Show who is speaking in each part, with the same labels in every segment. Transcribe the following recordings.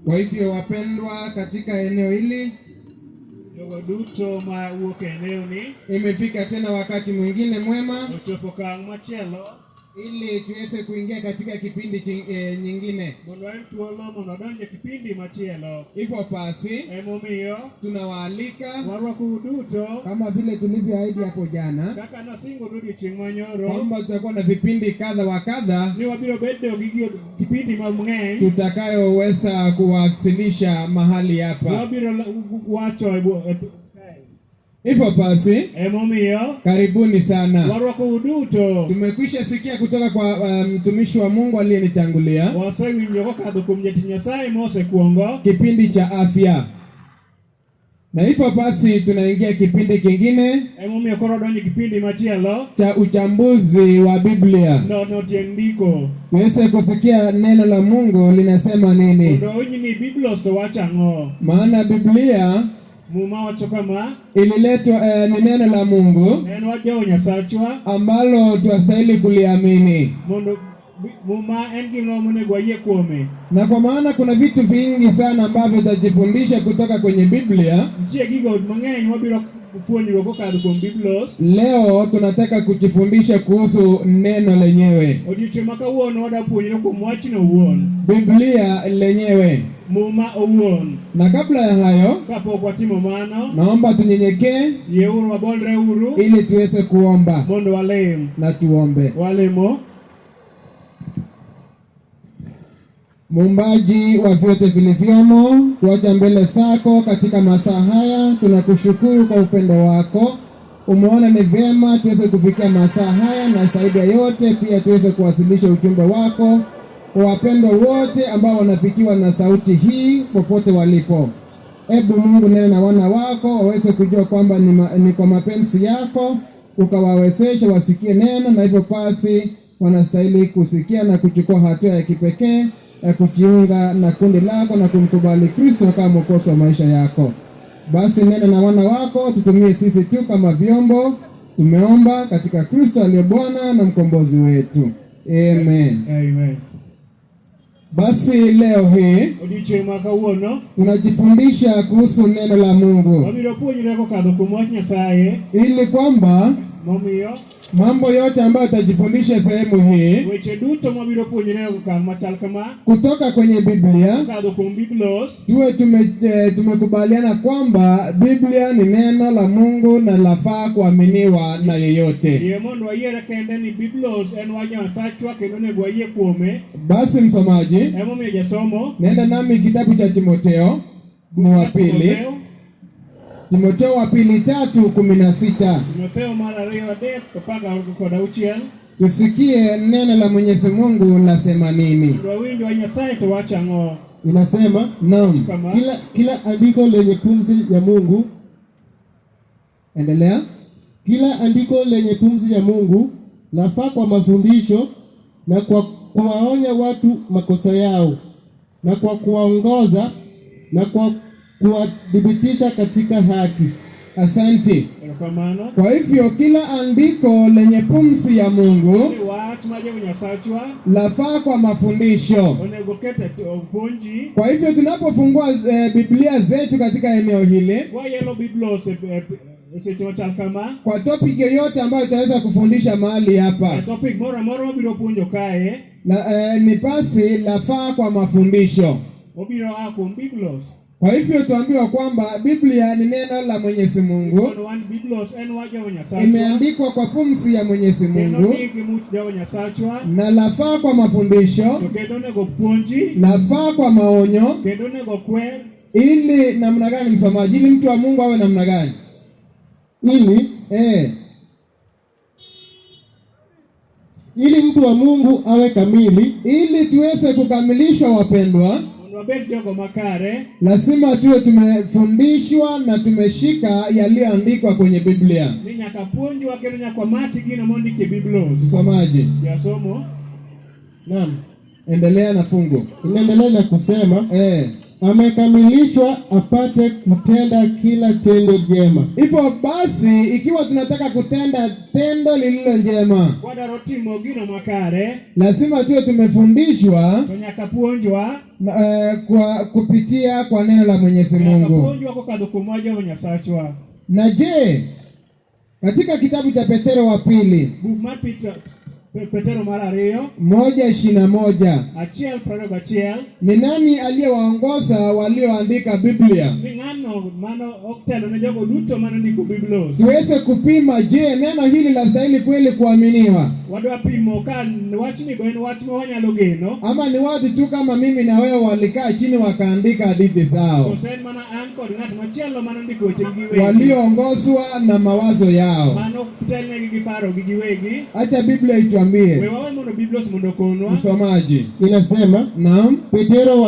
Speaker 1: Kwa hivyo wapendwa, katika eneo hili
Speaker 2: jogo duto ma wuok eneo ni
Speaker 1: imefika tena wakati mwingine mwema
Speaker 2: ochopo kang' machielo
Speaker 1: ili tuweze kuingia katika kipindi nyingine.
Speaker 2: Mondo en thuolo mondo odonje kipindi machielo.
Speaker 1: Hivyo basi
Speaker 2: emomiyo
Speaker 1: tunawaalika
Speaker 2: warwako duto
Speaker 1: kama vile tulivyoahidi hapo jana
Speaker 2: kaka nasingo odiechieng' manyoro
Speaker 1: kwamba tutakuwa na vipindi kadha wa kadha
Speaker 2: ni wabiro bedo gi kipindi mang'eny
Speaker 1: tutakayoweza kuwasilisha mahali hapa.
Speaker 2: Wabiro wacho
Speaker 1: hivyo basi
Speaker 2: emomiyo
Speaker 1: karibuni sana.
Speaker 2: Warwako duto
Speaker 1: Tumekwisha sikia kutoka kwa mtumishi wa Mungu aliyenitangulia
Speaker 2: wasewinjo kokadho kuom jatich Nyasaye mosekuongo
Speaker 1: kipindi cha afya, na hivyo basi tunaingia kipindi kingine
Speaker 2: emomiyo koro donjo kipindi machielo
Speaker 1: cha uchambuzi wa Biblia.
Speaker 2: No tiendiko
Speaker 1: Tuweze kusikia neno la Mungu linasema nini.
Speaker 2: Mondo onyini Biblos to wacho ang'o.
Speaker 1: Maana Biblia
Speaker 2: muma wacho kama
Speaker 1: ililetwa ni neno la Mungu
Speaker 2: en wajo Nyasachwa
Speaker 1: ambalo twastahili kuliamini.
Speaker 2: Mondo muma en gino monego wayie kuome.
Speaker 1: Na kwa maana kuna vitu vingi sana ambavyo tutajifundisha kutoka kwenye Biblia.
Speaker 2: Nitie gigo mang'eny wabiro puonjruok kokadho kuom Biblos.
Speaker 1: Leo tunataka kujifundisha kuhusu neno lenyewe.
Speaker 2: Odiechieng' ma kawuono wada puonjore kuom wachno owuon,
Speaker 1: Biblia lenyewe.
Speaker 2: muma owuon.
Speaker 1: Na kabla ya hayo,
Speaker 2: kapok watimo mano,
Speaker 1: naomba tunyenyekee
Speaker 2: yieuru wabolre uru
Speaker 1: ili tuweze kuomba.
Speaker 2: Mondo walem.
Speaker 1: Na tuombe.
Speaker 2: Walemo.
Speaker 1: Muumbaji wa vyote vilivyomo, tuacha mbele zako katika masaa haya. Tunakushukuru kwa upendo wako. Umeona ni vyema tuweze kufikia masaa haya, na zaidi ya yote pia tuweze kuwasilisha ujumbe wako kwa wapendwa wote ambao wanafikiwa na sauti hii popote walipo. Ebu Mungu, nena na wana wako waweze kujua kwamba ni kwa mapenzi yako ukawawezesha wasikie neno, na hivyo basi wanastahili kusikia na kuchukua hatua ya kipekee ya kujiunga na kundi lako na kumkubali Kristo kama mwokozi wa maisha yako. Basi nena na wana wako, tutumie sisi tu kama vyombo. Tumeomba katika Kristo aliye Bwana na mkombozi wetu. Amen.
Speaker 2: Amen.
Speaker 1: Basi leo hii
Speaker 2: odiechieng' ma kawuono
Speaker 1: tunajifundisha kuhusu neno la Mungu,
Speaker 2: wabiro puonjore kokadho kuom wach Nyasaye,
Speaker 1: ili kwamba
Speaker 2: momiyo
Speaker 1: mambo yote ambayo tutajifundisha sehemu hii
Speaker 2: weche duto mwabiro puonjore okang' machal kama
Speaker 1: kutoka kwenye Biblia,
Speaker 2: kokadho kuom Biblos,
Speaker 1: tuwe tumekubaliana kwamba Biblia ni neno la Mungu na lafaa kuaminiwa na yeyote.
Speaker 2: Yie mondo wayiere kende ni Biblos en wach Nyasachwa kendo onego wayie kuome.
Speaker 1: Basi msomaji,
Speaker 2: Emomiyo jasomo
Speaker 1: nenda nami kitabu cha Timotheo wa pili, Timotheo wa pili 3:16.
Speaker 2: Timotheo mara 2:16.
Speaker 1: Tusikie neno la Mwenyezi Mungu lasema nini.
Speaker 2: Wawinjo wa Nyasaye to wacho ang'o.
Speaker 3: Inasema, naam, kila andiko lenye pumzi ya Mungu.
Speaker 1: Endelea.
Speaker 3: Kila andiko lenye pumzi ya Mungu lafaa kwa mafundisho na kwa kuwaonya watu makosa yao na kwa kuwaongoza na kwa kuwadhibitisha katika haki.
Speaker 1: Asante. Kwa hivyo kila andiko lenye pumzi ya Mungu lafaa kwa mafundisho. Kwa hivyo tunapofungua Biblia zetu katika eneo hili, kwa topic yoyote ambayo tutaweza kufundisha mahali hapa, ni basi lafaa kwa mafundisho. Kwa hivyo tuambiwa kwamba Biblia ni neno la Mwenyezi Mungu, imeandikwa kwa pumzi ya Mwenyezi Mungu, na lafaa kwa mafundisho, lafaa kwa maonyo. Ili namna gani msomaji? Ili mtu wa Mungu awe namna gani?
Speaker 3: Ili mtu wa Mungu awe kamili,
Speaker 1: ili tuweze kukamilishwa wapendwa, lazima tuwe tumefundishwa na tumeshika yaliyoandikwa kwenye Biblia. Msomaji,
Speaker 3: naam,
Speaker 1: endelea na fungu.
Speaker 3: Inaendelea na kusema, amekamilishwa apate kutenda kila tendo jema.
Speaker 1: Hivyo basi, ikiwa tunataka kutenda tendo lililo njema,
Speaker 2: wadwaro timo gino makare,
Speaker 1: lazima tuwe tumefundishwa
Speaker 2: to nyaka puonjwa
Speaker 1: kwa kupitia kwa neno la Mwenyezi Mungu.
Speaker 2: puonjwa kokadho kuom Jehova Nyasachwa.
Speaker 1: Na je, katika kitabu cha Petero wa pili
Speaker 2: Buk mar Petero mar 2
Speaker 1: 1:21,
Speaker 2: 1:21,
Speaker 1: ni nani aliyewaongoza walioandika Biblia
Speaker 2: ni ng'ano mano otelo ne jogo duto manondiko Biblos?
Speaker 1: tuweze kupima, je, neno hili lastahili kweli kuaminiwa,
Speaker 2: Wadwa pimo ka wachni go en wach ma wanyalo geno,
Speaker 1: ama ni watu tu kama mimi na wewe walikaa chini wakaandika hadithi zao,
Speaker 2: kose en mana an kod ng'at machielo manondiko wechegi giwegi,
Speaker 1: walioongozwa na mawazo yao.
Speaker 2: mano telnegi gi parogi giwegi.
Speaker 1: Acha Biblia ituambie,
Speaker 2: We wawe mondo Biblos mondo konwa.
Speaker 1: msomaji.
Speaker 3: Inasema
Speaker 1: Naam,
Speaker 3: Petero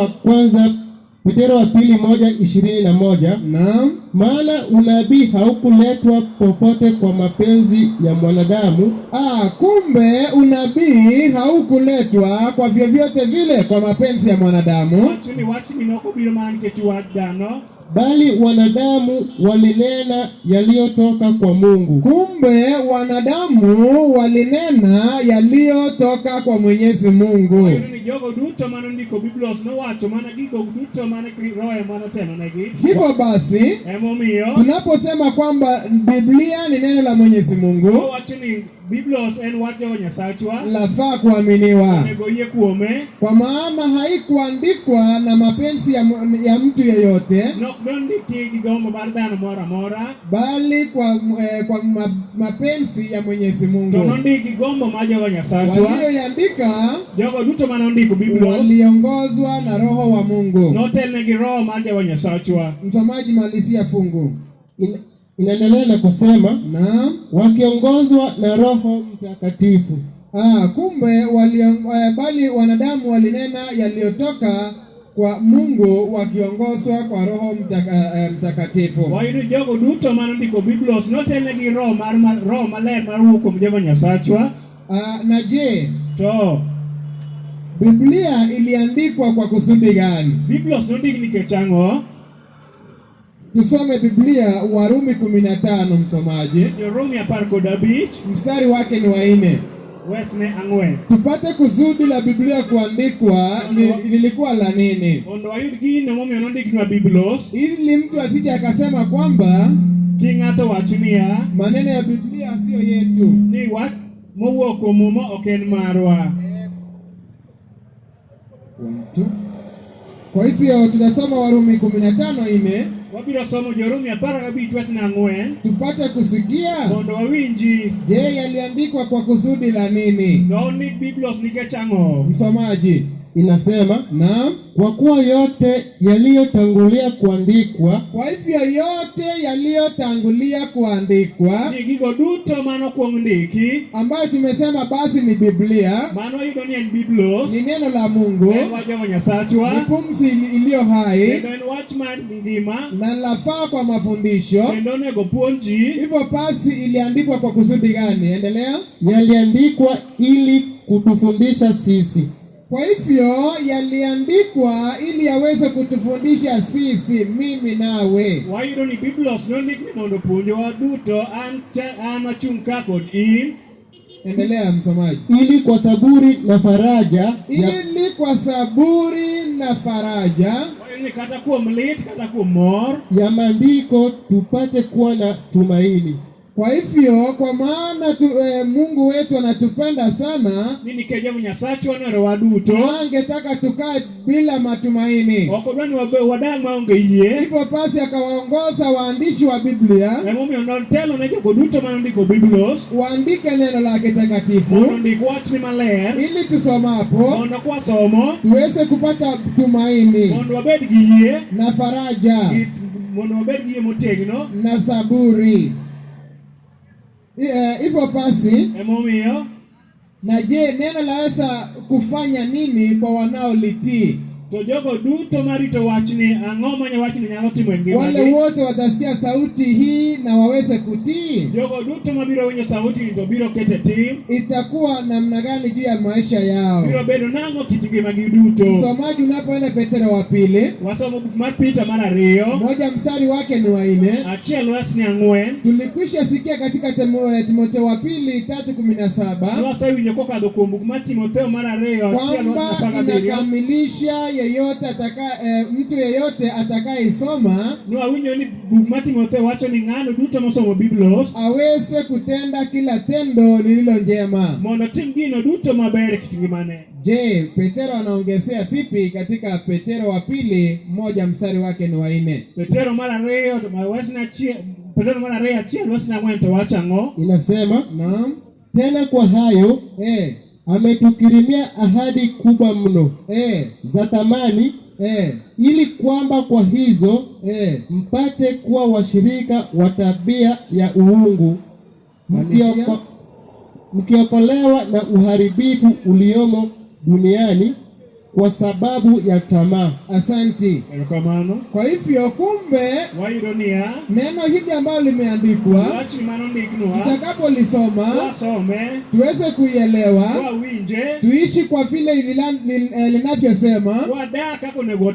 Speaker 3: wa pili 1:21,
Speaker 1: naam.
Speaker 3: maana unabii haukuletwa popote kwa mapenzi ya mwanadamu,
Speaker 1: Kumbe unabii haukuletwa kwa vyovyote vile kwa mapenzi ya mwanadamu,
Speaker 2: Wachni nokobiro mana nikech wach dhano,
Speaker 3: bali wanadamu walinena yaliyotoka kwa Mungu.
Speaker 1: kumbe wanadamu walinena yaliyotoka kwa Mwenyezi Mungu.
Speaker 2: wayudo ni jogo duto manondiko Biblos nowacho mana gigo duto mane Roho manotelonegi.
Speaker 1: Hivyo basi,
Speaker 2: Emomiyo
Speaker 1: tunaposema kwamba Biblia ni neno la Mwenyezi Mungu,
Speaker 2: owacho ni Biblos en wach Jehova Nyasachwa,
Speaker 1: lafaa kuaminiwa,
Speaker 2: onego yie kuome.
Speaker 1: kwa maana haikuandikwa na mapenzi ya mtu yeyote,
Speaker 2: Nok nondiki gi gombo mar dhano moro amora,
Speaker 1: bali kwa mapenzi ya Mwenyezi
Speaker 2: to
Speaker 1: Mungu.
Speaker 2: nondiki gi gombo mar Jehova Nyasachwa.
Speaker 1: Walioandika
Speaker 2: Jogo duto manondiko Biblos
Speaker 1: waliongozwa na Roho wa Mungu.
Speaker 2: notelnegi Roho mar Jehova Nyasachwa.
Speaker 1: Msomaji, malizia fungu.
Speaker 3: Inaendelea na kusema
Speaker 1: Naam.
Speaker 3: wakiongozwa na Roho Mtakatifu.
Speaker 1: Kumbe bali wanadamu walinena yaliyotoka kwa Mungu wakiongozwa kwa Roho Mtakatifu.
Speaker 2: Wayudo jogo duto manondiko Biblos notelnegi Roho maler mar wuok kuom Jehova Nyasachwa.
Speaker 1: Na je,
Speaker 2: To
Speaker 1: Biblia iliandikwa kwa kusudi gani?
Speaker 2: Biblos nondiki nikech ang'o?
Speaker 1: Tusome Biblia, Warumi 15, msomaji.
Speaker 2: Jorumi 15
Speaker 1: Mstari wake ni wa 4.
Speaker 2: wesne 4.
Speaker 1: Tupate kusudi la Biblia kuandikwa lilikuwa la nini?
Speaker 2: Mondo wayud gino momiyo nondiknwa Biblos,
Speaker 1: Ili mtu asije akasema kwamba
Speaker 2: ki ng'ato wach niya
Speaker 1: maneno ya Biblia sio yetu.
Speaker 2: ni wach mowuok kuom Muma ok en marwa.
Speaker 1: Kwa hivyo tunasoma Warumi 15:4
Speaker 2: Wabiro somo Jorumi 15 wesne 4
Speaker 1: tupate kusikia,
Speaker 2: mondo wawinji
Speaker 1: je, yaliandikwa kwa kusudi la nini?
Speaker 2: nondik Biblos nikech ang'o?
Speaker 3: Msomaji, inasema
Speaker 1: Naam.
Speaker 3: kwa kuwa yote yaliyotangulia kuandikwa,
Speaker 1: Kwa hivyo yote yaliyotangulia kuandikwa,
Speaker 2: ni gigo duto manokuong ndiki,
Speaker 1: ambayo tumesema basi ni Biblia,
Speaker 2: mano yudo ni en Biblos,
Speaker 1: ni neno la Mungu,
Speaker 2: en wach Jehova
Speaker 1: ni
Speaker 2: Nyasachwa,
Speaker 1: pumzi iliyo hai
Speaker 2: kendo en wach mar ngima,
Speaker 1: na lafaa kwa mafundisho.
Speaker 2: kendo onego puonji.
Speaker 1: Hivyo basi iliandikwa kwa kusudi gani? Endelea.
Speaker 3: yaliandikwa ili kutufundisha sisi.
Speaker 1: Kwa hivyo yaliandikwa ili yaweze kutufundisha sisi, mimi nawe.
Speaker 2: Wayudo ni Biblos nondik ni mondo puonjowa duto, an achung' ka kod in.
Speaker 1: Endelea msomaji.
Speaker 3: Ili kwa saburi na faraja
Speaker 1: Ili kwa saburi na faraja
Speaker 2: Wayudo ni kata kuom lit kata kuom mor,
Speaker 3: ya maandiko tupate kuwa na tumaini.
Speaker 1: Kwa hivyo kwa maana Mungu wetu anatupenda sana,
Speaker 2: ni nikech Jehova Nyasachwa noherowa duto,
Speaker 1: angetaka tukae bila matumaini.
Speaker 2: ok odwa ni wadang' maonge yie.
Speaker 1: Hivyo basi akawaongoza waandishi wa Biblia
Speaker 2: Emomiyo notelo ne jogo duto manondiko Biblos
Speaker 1: waandike neno lake takatifu,
Speaker 2: mondo ondik wachni maler,
Speaker 1: ili tusomapo
Speaker 2: mondo kwasomo
Speaker 1: tuweze kupata tumaini
Speaker 2: mondo wabed gi yie,
Speaker 1: na faraja
Speaker 2: mondo wabed gi yie motegno.
Speaker 1: na saburi. Hivyo basi,
Speaker 2: Emomiyo
Speaker 1: na je, neno laweza kufanya nini kwa wanaolitii?
Speaker 2: To jogo duto marito wachni ang'o manya wachni nyalo timo e ngimagi.
Speaker 1: Wale wote watasikia sauti hii na waweze kutii.
Speaker 2: Jogo duto mabiro winjo sauti to biro kete tim.
Speaker 1: Itakuwa namna gani juu ya maisha yao?
Speaker 2: Biro bedo nang'o kit ngimagi duto.
Speaker 1: Msomaji unapoenda Petero wa pili,
Speaker 2: Wasomo buk mar Peter mar 2.
Speaker 1: moja mstari wake ni wa 4.
Speaker 2: Achiel wach ni 4.
Speaker 1: Tulikwisha sikia katika Timotheo wa pili 3:17
Speaker 2: wasewinjo kokadho kuom buk mar Timotheo mar 2 achiel wach
Speaker 1: kwamba
Speaker 2: 17.
Speaker 1: inakamilisha mtu yeyote atakayeisoma
Speaker 2: Nwawinjo ni buk mar Timotheo wacho ni ng'ano duto mosomo Biblos
Speaker 1: aweze kutenda kila tendo lililo njema.
Speaker 2: mondo tim gino duto maber e kit ngimane.
Speaker 1: Je, Petero anaongezea vipi katika Petero wa pili 1 mstari wake ni wa 4?
Speaker 2: Petero mar 2 to mawasna achiel Petero mar 2 achiel wasna 4 to wacho ang'o?
Speaker 3: Inasema,
Speaker 1: Naam.
Speaker 3: tena kwa hayo ametukirimia ahadi kubwa mno za thamani, ili kwamba kwa hizo mpate kuwa washirika wa tabia ya uungu, mkiokolewa na uharibifu uliomo duniani kwa sababu ya tamaa.
Speaker 1: Asanti.
Speaker 2: Erokamano.
Speaker 1: Kwa hivyo kumbe
Speaker 2: Wayudo niya
Speaker 1: neno hili ambalo limeandikwa
Speaker 2: wach mano ndiknwa
Speaker 1: tutakapolisoma
Speaker 2: wasome
Speaker 1: tuweze kuielewa,
Speaker 2: wawinje
Speaker 1: tuishi kwa vile linavyosema,
Speaker 2: wadak kako ndiknwa,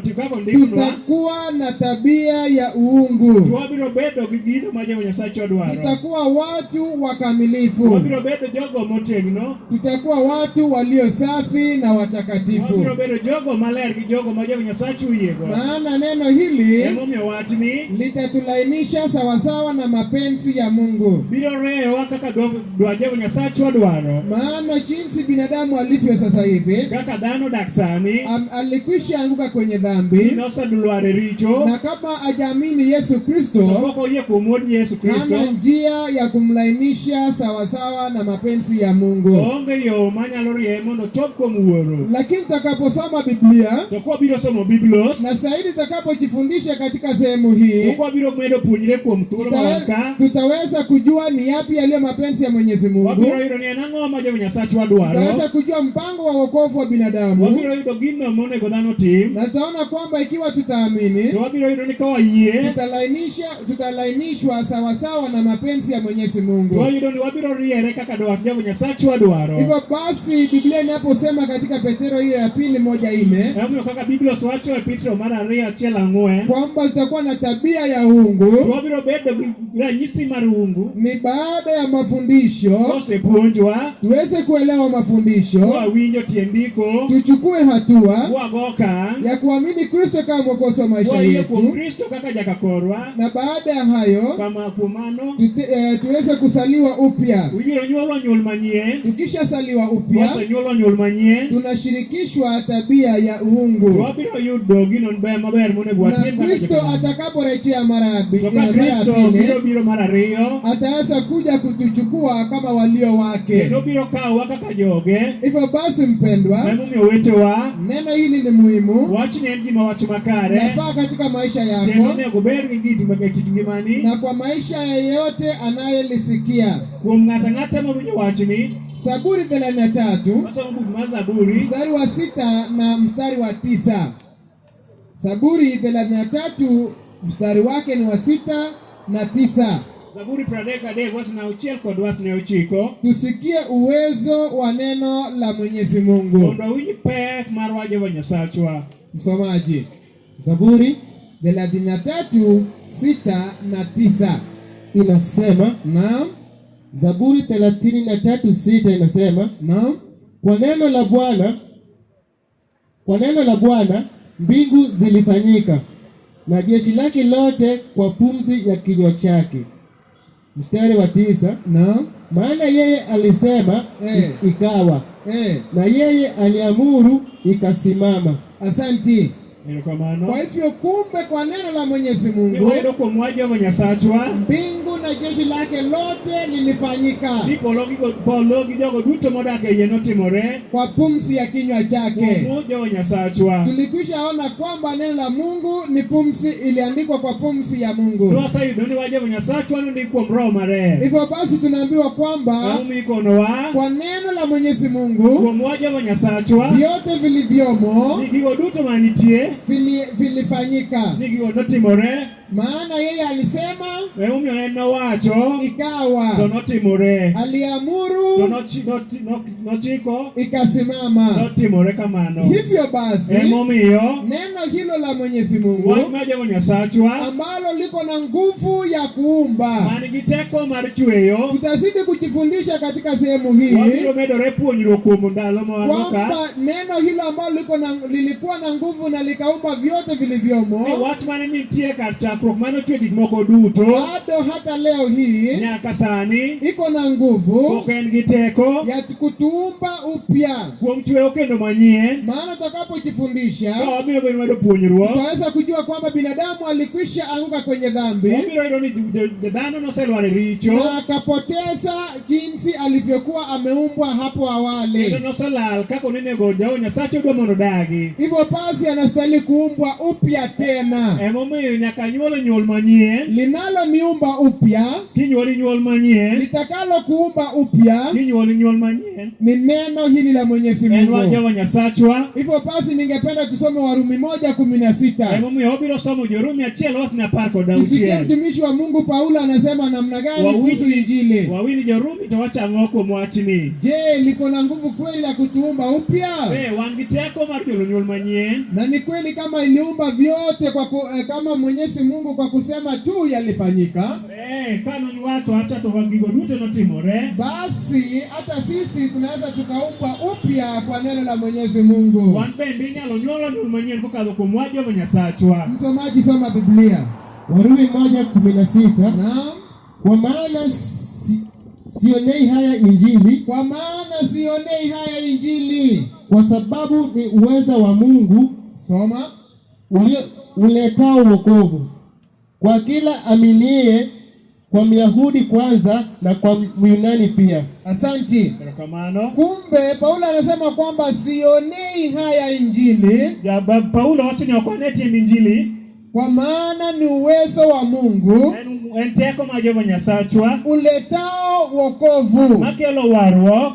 Speaker 1: tutakuwa na tabia ya uungu,
Speaker 2: wabiro bedo gi gino ma Jehova Nyasaye dwaro,
Speaker 1: tutakuwa watu wakamilifu,
Speaker 2: wabiro bedo jogo motegno,
Speaker 1: tutakuwa watu walio safi na watakatifu,
Speaker 2: wabiro bedo jogo maler gi jogo ma Jehova Nyasaye oyiego.
Speaker 1: maana neno hili
Speaker 2: Emomiyo wachni
Speaker 1: litatulainisha sawasawa na mapenzi ya Mungu,
Speaker 2: biro reyowa kaka dwa Jehova Nyasaye dwaro.
Speaker 1: maana jinsi binadamu alivyo sasa hivi,
Speaker 2: Kaka dhano dak sani
Speaker 1: alikwisha anguka kwenye dhambi,
Speaker 2: nosadulware richo,
Speaker 1: na kama ajaamini Yesu Kristo
Speaker 2: pok oyie kuom wuod Yesu Kristo,
Speaker 1: hana njia ya kumlainisha sawasawa na mapenzi ya Mungu.
Speaker 2: onge yo manyalo rie mondo chop kuom wuoro.
Speaker 1: Lakini tutakaposoma Biblia
Speaker 2: To kwa biro somo Biblos,
Speaker 1: na zaidi tutakapojifundisha katika sehemu hii,
Speaker 2: kwa biro medo puonjre kuom thuolo mawanka,
Speaker 1: tutaweza kujua ni yapi yaliyo mapenzi ya Mwenyezi Mungu.
Speaker 2: wabiro yudo ni en ang'o ma Jehova Nyasaye dwaro,
Speaker 1: Tutaweza kujua mpango wa wokovu wa binadamu,
Speaker 2: wabiro yudo gino monego dhano tim,
Speaker 1: na tutaona kwamba ikiwa tutaamini,
Speaker 2: to wabiro yudo ni ka wayie,
Speaker 1: tutalainishwa sawasawa na mapenzi ya Mwenyezi Mungu.
Speaker 2: to wayudo ni wabiro riere kaka dwach Jehova Nyasaye dwaro.
Speaker 1: Hivyo basi Biblia inaposema katika Petero hiyo ya pili 1:4
Speaker 2: Emomiyo kaka Biblos wacho e Petro mar 2:4
Speaker 1: kwamba tutakuwa na tabia ya uungu,
Speaker 2: to wabiro bedo gi ranyisi mar uungu,
Speaker 1: ni baada ya mafundisho
Speaker 2: kosepuonjwa,
Speaker 1: tuweze kuelewa mafundisho,
Speaker 2: wawinjo tiendiko,
Speaker 1: tuchukue hatua
Speaker 2: wago okang'
Speaker 1: ya kuamini Kristo kama mwokozi wa maisha
Speaker 2: wayie kuom
Speaker 1: yetu,
Speaker 2: Kristo kaka jakakorwa,
Speaker 1: na baada ya hayo
Speaker 2: kama kuom mano
Speaker 1: tuweze kusaliwa upya.
Speaker 2: ibiro nyuolwa nyuol manyien.
Speaker 1: Tukishasaliwa upya,
Speaker 2: Wasenyuolwa nyuol manyien,
Speaker 1: tunashirikishwa tabia ya uungu,
Speaker 2: wabiro yudo gino maber monego
Speaker 1: na
Speaker 2: watim kaka
Speaker 1: Kristo
Speaker 2: jokristo.
Speaker 1: atakaporejea mara ya
Speaker 2: To ka Kristo
Speaker 1: pili
Speaker 2: biro mar 2
Speaker 1: ataweza kuja kutuchukua kama walio wake.
Speaker 2: kendo biro kawowa kaka joge.
Speaker 1: Hivyo basi mpendwa,
Speaker 2: Emomiyo wetewa,
Speaker 1: neno hili ni muhimu,
Speaker 2: wachni en gima wach makare,
Speaker 1: nafaa katika maisha
Speaker 2: kendo
Speaker 1: yako
Speaker 2: onego ber gi kit ngimani,
Speaker 1: na kwa maisha yeyote anayelisikia.
Speaker 2: kuom ng'ato ang'ata mawinjo wachni.
Speaker 1: Zaburi 33
Speaker 2: Wasomo buk mar Zaburi
Speaker 1: mstari wa 6 na mstari wa 9. Zaburi 33 mstari wake ni wa 6 na 9.
Speaker 2: Zaburi 33 wach na 6 kod wach na 9.
Speaker 1: Tusikie uwezo wa neno la Mwenyezi Mungu.
Speaker 2: Mondo winj pek mar wach Jehova Nyasaye.
Speaker 1: Msomaji,
Speaker 3: Zaburi
Speaker 1: 33 6 na 9
Speaker 3: inasema,
Speaker 1: naam,
Speaker 3: Zaburi 33:6 inasema,
Speaker 1: naam,
Speaker 3: kwa neno la Bwana mbingu zilifanyika, na jeshi lake lote kwa pumzi ya kinywa chake. Mstari wa 9,
Speaker 1: naam,
Speaker 3: maana yeye alisema ikawa, na yeye aliamuru ikasimama.
Speaker 1: Asanti.
Speaker 2: Erokamano.
Speaker 1: Kwa hivyo kumbe kwa neno la Mwenyezi Mungu
Speaker 2: Niwayudo kuom wach Jehova Nyasaye
Speaker 1: mbingu na jeshi lake lote lilifanyika
Speaker 2: Ni polo gi jogo duto modak e yie notimore
Speaker 1: kwa pumzi ya kinywa chake.
Speaker 2: kuom Jehova Nyasachwa.
Speaker 1: Tulikwisha ona kwamba neno la Mungu ni pumzi, iliandikwa kwa pumzi ya Mungu.
Speaker 2: Waseyudo ni wach Jehova Nyasachwa nondiki kuom Roho Maler.
Speaker 1: Hivyo basi tunaambiwa kwamba
Speaker 2: Ikonowa
Speaker 1: kwa neno la Mwenyezi Mungu
Speaker 2: kuom wach Jehova Nyasachwa
Speaker 1: vyote vilivyomo
Speaker 2: ni gigo duto manitie
Speaker 1: vilifanyika.
Speaker 2: ni gigo notimore.
Speaker 1: Maana yeye alisema
Speaker 2: Omiyo en nowacho
Speaker 1: ikawa,
Speaker 2: to notimore.
Speaker 1: aliamuru
Speaker 2: To nochiko
Speaker 1: ikasimama.
Speaker 2: notimore kamano.
Speaker 1: Hivyo basi
Speaker 2: Emomiyo
Speaker 1: neno hilo la Mwenyezi Mungu
Speaker 2: wach mar Jehova Nyasachwa
Speaker 1: ambalo liko na nguvu ya kuumba,
Speaker 2: man gi teko mar chweyo,
Speaker 1: tutazidi kujifundisha katika sehemu hii
Speaker 2: wabiro medore puonjruok kuom ndalo mawago ka.
Speaker 1: kwamba neno hilo ambalo lilikuwa na nguvu na likaumba vyote vilivyomo,
Speaker 2: Ni wach mane nitie kar chakruok mane ochwe gik moko duto
Speaker 1: bado hata leo hii
Speaker 2: nyaka sani
Speaker 1: iko na nguvu
Speaker 2: pok en gi teko
Speaker 1: ya kutuumba upya.
Speaker 2: kuom chweyo kendo manyien.
Speaker 1: Maana tutakapojifundisha
Speaker 2: Ka wabiro bedo medo puonjruok,
Speaker 1: tutaweza kujua kwamba binadamu alikwisha anguka kwenye dhambi
Speaker 2: wabiro yudo ni dhano noselwar e richo
Speaker 1: na akapoteza jinsi alivyokuwa ameumbwa hapo awali.
Speaker 2: kendo noselal kaka onenego Jehova Nyasache odwa mondo odagi.
Speaker 1: Hivyo basi anastahili kuumbwa upya tena.
Speaker 2: Emomiyo nyaka nyuol manyien,
Speaker 1: Linaloniumba upya,
Speaker 2: nyuol manyien,
Speaker 1: litakalo kuumba upya
Speaker 2: nyuol manyien
Speaker 1: ni neno hili la Mwenyezi
Speaker 2: en wach
Speaker 1: Mungu.
Speaker 2: Jehova Nyasachwa.
Speaker 1: Hivyo basi ningependa tusome Warumi 1:16.
Speaker 2: Emomiyo wabiro somo Jorumi 1:16.
Speaker 1: Tusikie mtumishi wa Mungu Paulo anasema namna gani kuhusu Injili.
Speaker 2: Wawini Jorumi to wacho ang'o kuom wachni.
Speaker 1: Je, liko na nguvu kweli ya kutuumba upya?
Speaker 2: Wan gi teko mar kelo nyuol manyien.
Speaker 1: Na ni kweli kama iliumba vyote kama Mwenyezi Mungu kwa kusema tu yalifanyika?
Speaker 2: Kano ni watu hata to gigo duto notimore.
Speaker 1: Basi hata sisi tunaweza tukaumbwa upya kwa neno la Mwenyezi Mungu.
Speaker 2: Wan bende inyalo nyuol manyien kokadho kuom wach Jehova Nyasachwa.
Speaker 1: Msomaji, soma Biblia.
Speaker 3: Warumi 1:16.
Speaker 1: Naam.
Speaker 3: Kwa maana sionei haya Injili,
Speaker 1: Kwa maana sionei haya Injili,
Speaker 3: kwa sababu ni uweza wa Mungu
Speaker 1: soma,
Speaker 3: uletao wokovu kwa kila aminiye, kwa Myahudi kwanza na kwa Myunani pia.
Speaker 1: Asanti.
Speaker 2: Kamano.
Speaker 1: Kumbe Paulo anasema kwamba sionei haya Injili,
Speaker 2: Paulo wacho ni okwaneti Injili,
Speaker 1: kwa maana ni uwezo wa Mungu
Speaker 2: en teko mar Jehova Nyasachwa
Speaker 1: uletao wokovu
Speaker 2: makelo warruok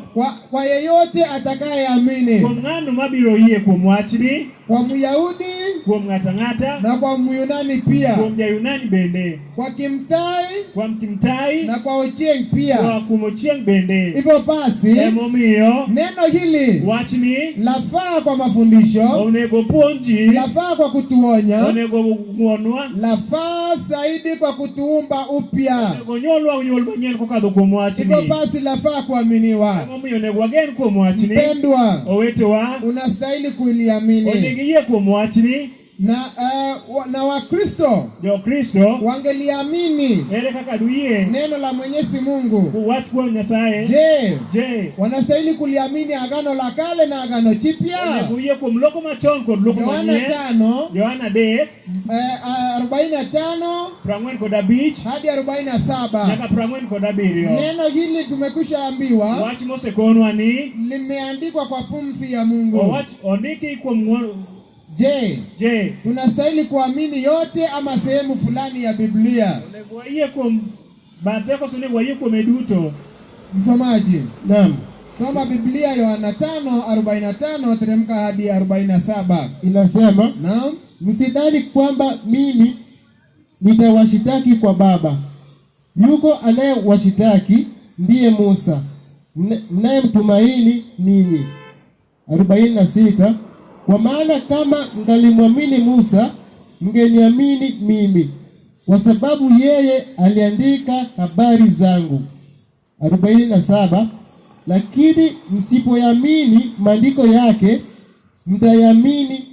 Speaker 1: kwa yeyote atakayeamini,
Speaker 2: kuom ng'ano mabiro yie kuom wachni,
Speaker 1: kwa Myahudi
Speaker 2: kuom ng'ata ng'ata
Speaker 1: na kwa Myunani pia,
Speaker 2: kuom Jayunani bende,
Speaker 1: kwa Kimtai
Speaker 2: kuom Kimtai
Speaker 1: na kwa Ochieng pia.
Speaker 2: kuom Ochieng bende.
Speaker 1: Hivyo basi
Speaker 2: Emomiyo
Speaker 1: neno hili
Speaker 2: wachni
Speaker 1: lafaa kwa mafundisho,
Speaker 2: onego puonji,
Speaker 1: lafaa kwa kutuonya,
Speaker 2: onego muonwa,
Speaker 1: lafaa zaidi kwa kutuumba upya.
Speaker 2: onego nyuolwa nyuol manyien kokadho kuom
Speaker 1: Hivyo
Speaker 2: wachni.
Speaker 1: basi lafaa kuaminiwa.
Speaker 2: Emomiyo onego wagen kuom wachni.
Speaker 1: Pendwa,
Speaker 2: Owetewa
Speaker 1: unastahili kuliamini.
Speaker 2: onego yie kuom wachni.
Speaker 1: Na Wakristo
Speaker 2: Jo-Kristo
Speaker 1: wangeliamini
Speaker 2: ere kaka duyie
Speaker 1: neno la Mwenyezi Mungu.
Speaker 2: wach kuom Nyasaye. Je,
Speaker 1: Wanastahili kuliamini Agano la Kale na Agano Jipya?
Speaker 2: onego yie kuom loko machon kod loko
Speaker 1: Yohana
Speaker 2: manyien.
Speaker 1: 5
Speaker 2: Yohana 3
Speaker 1: 45
Speaker 2: 45
Speaker 1: hadi 47.
Speaker 2: nyaka 47.
Speaker 1: Neno hili tumekwisha ambiwa
Speaker 2: Wach mosekonwa ni
Speaker 1: limeandikwa kwa pumzi ya Mungu.
Speaker 2: wach ondiki kuom
Speaker 1: Je, tunastahili kuamini yote ama sehemu fulani ya Biblia?
Speaker 2: onego wayie kuom bathe koso onego wayie kuome duto?
Speaker 1: Msomaji,
Speaker 3: Naam.
Speaker 1: soma Biblia Yohana 5:45 teremka hadi 47.
Speaker 3: Inasema,
Speaker 1: Naam.
Speaker 3: msidhani kwamba mimi nitawashitaki kwa Baba. Yuko anayewashitaki ndiye Musa, mnayemtumaini ninyi. 46. Kwa maana kama mngalimwamini Musa, mngeniamini mimi, kwa sababu yeye aliandika habari zangu. 47. Lakini msipoyamini maandiko yake, mtayamini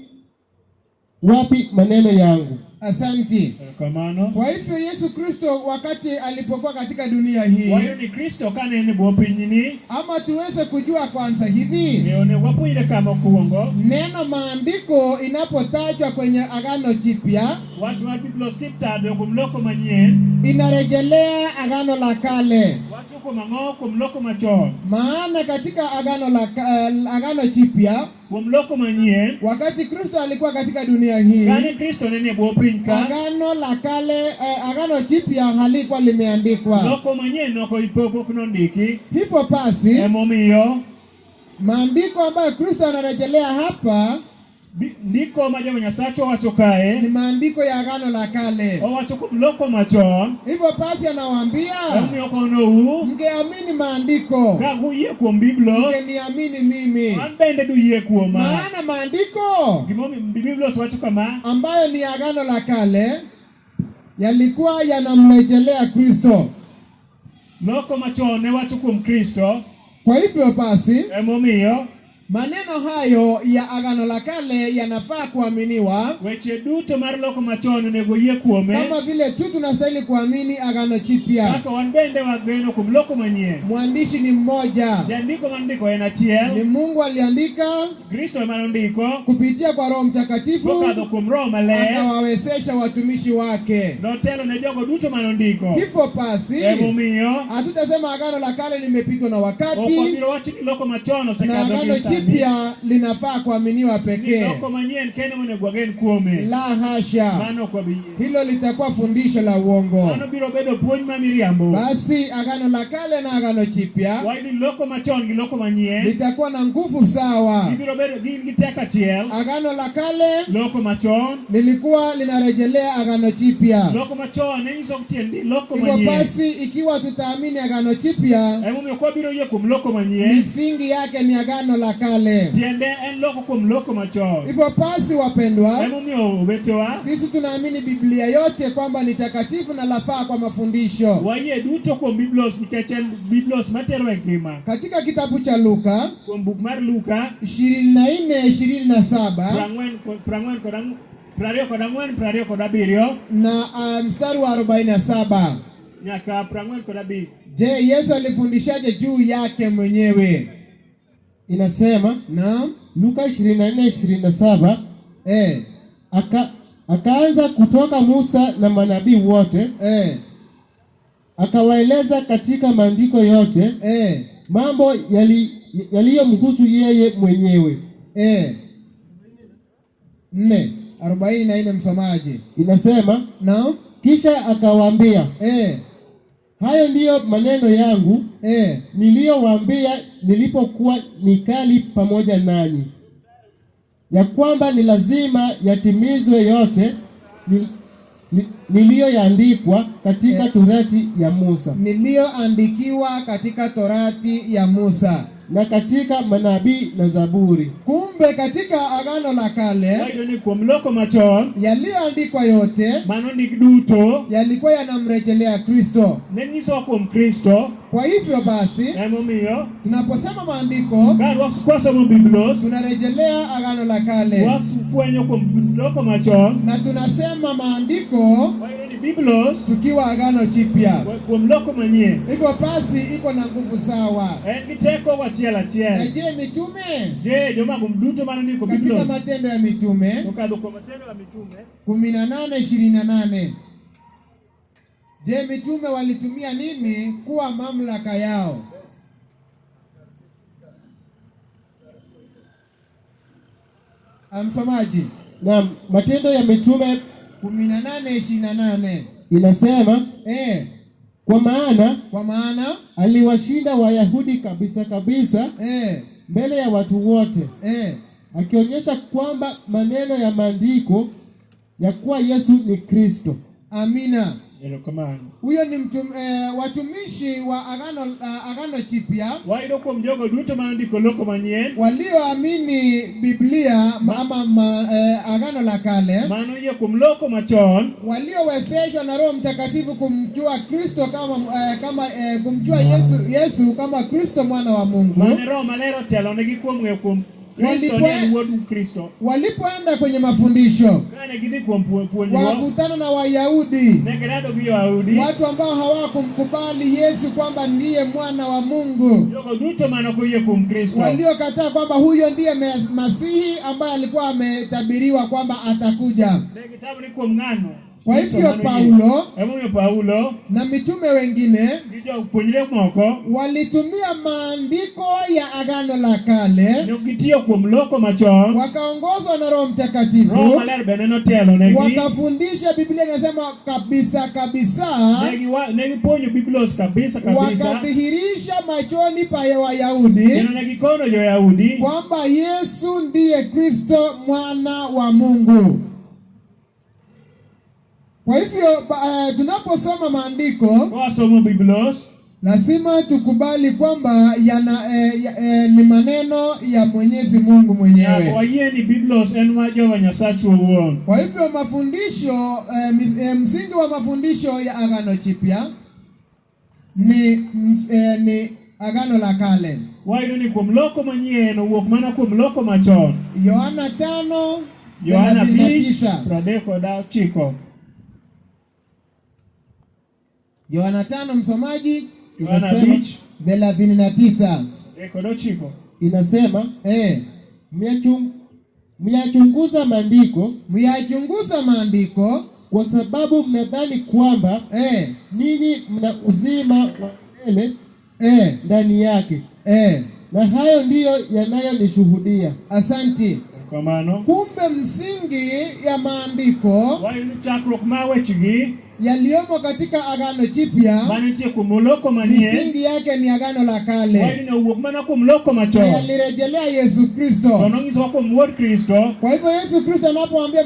Speaker 3: wapi maneno yangu?
Speaker 1: Asanti.
Speaker 2: Kamano.
Speaker 1: Kwa hivyo Yesu Kristo wakati alipokuwa katika dunia hii,
Speaker 2: Wayo ni Kristo kane ni bopinyini.
Speaker 1: ama tuweze kujua kwanza hivi,
Speaker 2: Neone wapo ile kama kuongo.
Speaker 1: neno maandiko inapotajwa kwenye Agano Jipya
Speaker 2: Watu wa Biblia skiptado kumloko manyien.
Speaker 1: inarejelea Agano la Kale.
Speaker 2: Watu kumango kumloko machon.
Speaker 1: Maana katika Agano Jipya,
Speaker 2: Kumloko manyien.
Speaker 1: wakati Kristo alikuwa katika dunia hii,
Speaker 2: Kane Kristo nene bopinka.
Speaker 1: Agano la Kale, Agano Jipya halikuwa limeandikwa.
Speaker 2: Loko manyien noko ipoko kunondiki.
Speaker 1: Hivyo basi,
Speaker 2: Emomiyo.
Speaker 1: maandiko ambayo Kristo anarejelea hapa
Speaker 2: Ndiko majama nyasacho wachokae.
Speaker 1: ni maandiko ya Agano la Kale.
Speaker 2: O wacho kumloko machon.
Speaker 1: Hivyo basi anawaambia,
Speaker 2: Emomiyo kono
Speaker 1: mngeamini maandiko,
Speaker 2: Kagu ye kuom Biblos.
Speaker 1: mngeniamini mimi.
Speaker 2: Anbende du ye kuoma.
Speaker 1: Maana maandiko
Speaker 2: Gimomi Biblos wacho kama.
Speaker 1: ambayo ni Agano la Kale yalikuwa yanamrejelea Kristo.
Speaker 2: Loko machon ne wacho kuom Kristo.
Speaker 1: Kwa hivyo basi,
Speaker 2: Emomiyo.
Speaker 1: maneno hayo ya Agano la Kale yanafaa kuaminiwa
Speaker 2: Weche duto mar loko machon onego yie kuome.
Speaker 1: kama vile tu tunastahili kuamini Agano Jipya.
Speaker 2: Kaka wan bende wageno kuom loko manyien.
Speaker 1: Mwandishi ni mmoja,
Speaker 2: Jandiko mandiko en achiel.
Speaker 1: ni Mungu aliandika
Speaker 2: Kristo ema nondiko.
Speaker 1: kupitia kwa Roho Mtakatifu,
Speaker 2: Kokadho kuom Roho Maler.
Speaker 1: akawawezesha watumishi wake.
Speaker 2: Notelo ne jogo duto manondiko.
Speaker 1: Hivyo basi,
Speaker 2: Emomiyo.
Speaker 1: hatutasema Agano la Kale limepitwa na wakati
Speaker 2: Okobiro wacho ni loko machon
Speaker 1: na
Speaker 2: osekadho
Speaker 1: Agano
Speaker 2: gi sani.
Speaker 1: Jipya linafaa kuaminiwa
Speaker 2: Ni
Speaker 1: pekee.
Speaker 2: loko manyien kende monego wagen kuome.
Speaker 1: La hasha,
Speaker 2: Mano ok wabi yie.
Speaker 1: hilo litakuwa fundisho la uongo.
Speaker 2: Mano biro bedo puonj ma miriambo.
Speaker 1: Basi Agano la Kale na Agano Jipya
Speaker 2: Wayudi loko machon gi loko manyien.
Speaker 1: litakuwa na nguvu sawa.
Speaker 2: Gibiro bedo gin gi teko achiel.
Speaker 1: Agano la Kale
Speaker 2: Loko machon.
Speaker 1: lilikuwa linarejelea Agano Jipya.
Speaker 2: Loko machon ne nyiso tiende loko
Speaker 1: Hivyo
Speaker 2: manyien.
Speaker 1: basi, ikiwa tutaamini Agano Jipya,
Speaker 2: Emomiyo kwa biro yie kuom loko manyien.
Speaker 1: misingi yake ni Agano la Kale.
Speaker 2: Tiende en loko kuom loko machon.
Speaker 1: Hivyo basi, wapendwa,
Speaker 2: Emomiyo wetewa.
Speaker 1: sisi tunaamini Biblia yote kwamba ni takatifu na lafaa kwa mafundisho.
Speaker 2: Wayie duto kuom Biblos nikech en Biblos matero e ngima.
Speaker 1: Katika kitabu cha Luka
Speaker 2: Kuom buk mar Luka
Speaker 1: 24:27
Speaker 2: 24
Speaker 1: na mstari wa 47.
Speaker 2: nyaka 47.
Speaker 1: Je, Yesu alifundishaje juu yake mwenyewe?
Speaker 3: Inasema
Speaker 1: Naam.
Speaker 3: Luka 24:27, akaanza kutoka Musa na manabii wote, akawaeleza katika maandiko yote mambo yaliyomhusu yeye mwenyewe.
Speaker 1: 44 msomaji.
Speaker 3: Inasema
Speaker 1: Naam.
Speaker 3: kisha akawaambia, hayo ndiyo maneno yangu niliyowaambia nilipokuwa nikali pamoja nanyi, ya kwamba ni lazima yatimizwe yote niliyoandikwa katika Torati ya Musa,
Speaker 1: niliyoandikiwa katika Torati ya Musa
Speaker 3: na katika manabii na Zaburi.
Speaker 1: Kumbe katika Agano la Kale
Speaker 2: Wayudo ni kuom loko machon
Speaker 1: yaliyoandikwa yote
Speaker 2: manondik duto
Speaker 1: yalikuwa yanamrejelea Kristo.
Speaker 2: ne nyisowa kuom Kristo.
Speaker 1: Kwa hivyo basi,
Speaker 2: Emomiyo
Speaker 1: tunaposema maandiko
Speaker 2: ka wasomo Biblos
Speaker 1: tunarejelea Agano la Kale,
Speaker 2: wafwenyo kuom loko machon.
Speaker 1: na tunasema maandiko
Speaker 2: Wayudo ni Biblos
Speaker 1: tukiwa Agano Jipya.
Speaker 2: kuom loko manyien.
Speaker 1: Hivyo basi iko na nguvu sawa.
Speaker 2: En gi teko achiel
Speaker 1: Na
Speaker 2: achiel.
Speaker 1: je, mitume
Speaker 2: Je, jomago duto manondiko
Speaker 1: katika
Speaker 2: Biblos
Speaker 1: Matendo ya Mitume
Speaker 2: okadho kuom Matendo ya Mitume
Speaker 1: 18:28, je, mitume walitumia nini kuwa mamlaka yao? Msomaji.
Speaker 3: Na Matendo ya Mitume
Speaker 1: 18:28
Speaker 3: inasema kwa maana aliwashinda Wayahudi kabisa mbele ya watu wote, akionyesha kwamba maneno ya maandiko ya kuwa Yesu ni Kristo.
Speaker 1: Amina.
Speaker 2: Erokamano.
Speaker 1: Huyo ni watumishi wa Agano Jipya
Speaker 2: Wayudo kuom jogo duto manondiko loko manyien
Speaker 1: walioamini Biblia ama Agano la Kale,
Speaker 2: mano yie kuom loko machon,
Speaker 1: waliowezeshwa na Roho Mtakatifu kumjua Kristo kumjua Yesu kama Kristo mwana wa Mungu,
Speaker 2: mane Roho Maler otelonegi kuom ng'eyo kuom Kristo ne wuod Kristo.
Speaker 1: Walipoenda kwenye mafundisho
Speaker 2: Kane gidhi kuom puonjruok,
Speaker 1: wakakutana na Wayahudi,
Speaker 2: ne girado gi Wayahudi,
Speaker 1: watu ambao hawakumkubali Yesu kwamba ndiye mwana wa Mungu,
Speaker 2: jogo duto mane ok oyie kuom Kristo,
Speaker 1: waliokataa kwamba huyo ndiye Masihi ambaye alikuwa ametabiriwa kwamba atakuja.
Speaker 2: ne gitamre kuom ng'ano.
Speaker 1: Kwa hivyo
Speaker 2: Paulo
Speaker 1: na mitume wengine
Speaker 2: gi jopuonjre moko
Speaker 1: walitumia maandiko ya Agano la Kale,
Speaker 2: ne gitiyo kuom loko machon,
Speaker 1: wakaongozwa na Roho Mtakatifu,
Speaker 2: Roho Maler bende notelo negi,
Speaker 1: wakafundisha. Biblia inasema kabisa
Speaker 2: ne gipuonjo Biblos kabisa,
Speaker 1: wakadhihirisha machoni pa Wayahudi
Speaker 2: kendo ne gikono jo-Yahudi
Speaker 1: kwamba Yesu ndiye Kristo mwana wa Mungu. Kwa hivyo tunaposoma maandiko,
Speaker 2: wasomo Biblos,
Speaker 1: lazima tukubali kwamba ni maneno ya Mwenyezi Mungu mwenyewe.
Speaker 2: wayie ni Biblos en ma Jehova Nyasaye owuon.
Speaker 1: Kwa hivyo mafundisho, msingi wa mafundisho ya Agano Jipya ni Agano la Kale.
Speaker 2: Wayudo ni kuom loko manyien owuok mana kuom loko machon.
Speaker 1: Yohana 5,
Speaker 2: Yohana
Speaker 1: 39.
Speaker 2: 5:39.
Speaker 1: Yohana 5, msomaji,
Speaker 2: Yohana
Speaker 1: inasema
Speaker 2: 5:39.
Speaker 1: 39.
Speaker 3: Inasema myachunguza maandiko kwa sababu mnadhani kwamba ninyi mna uzima wa milele ndani yake, na hayo ndiyo yanayonishuhudia.
Speaker 1: Asanti.
Speaker 2: Kwa maana
Speaker 1: kumbe msingi ya maandiko
Speaker 2: wayudo chakruok ma wechegi
Speaker 1: yaliyomo katika Agano Jipya,
Speaker 2: manitie kuom loko manyien,
Speaker 1: misingi yake ni Agano la Kale,
Speaker 2: wayudo owuok mana kuom loko machon,
Speaker 1: yalirejelea Yesu Kristo.
Speaker 2: to nonyisowa kuom wuod Kristo.
Speaker 1: Kwa hivyo Yesu Kristo anapoambia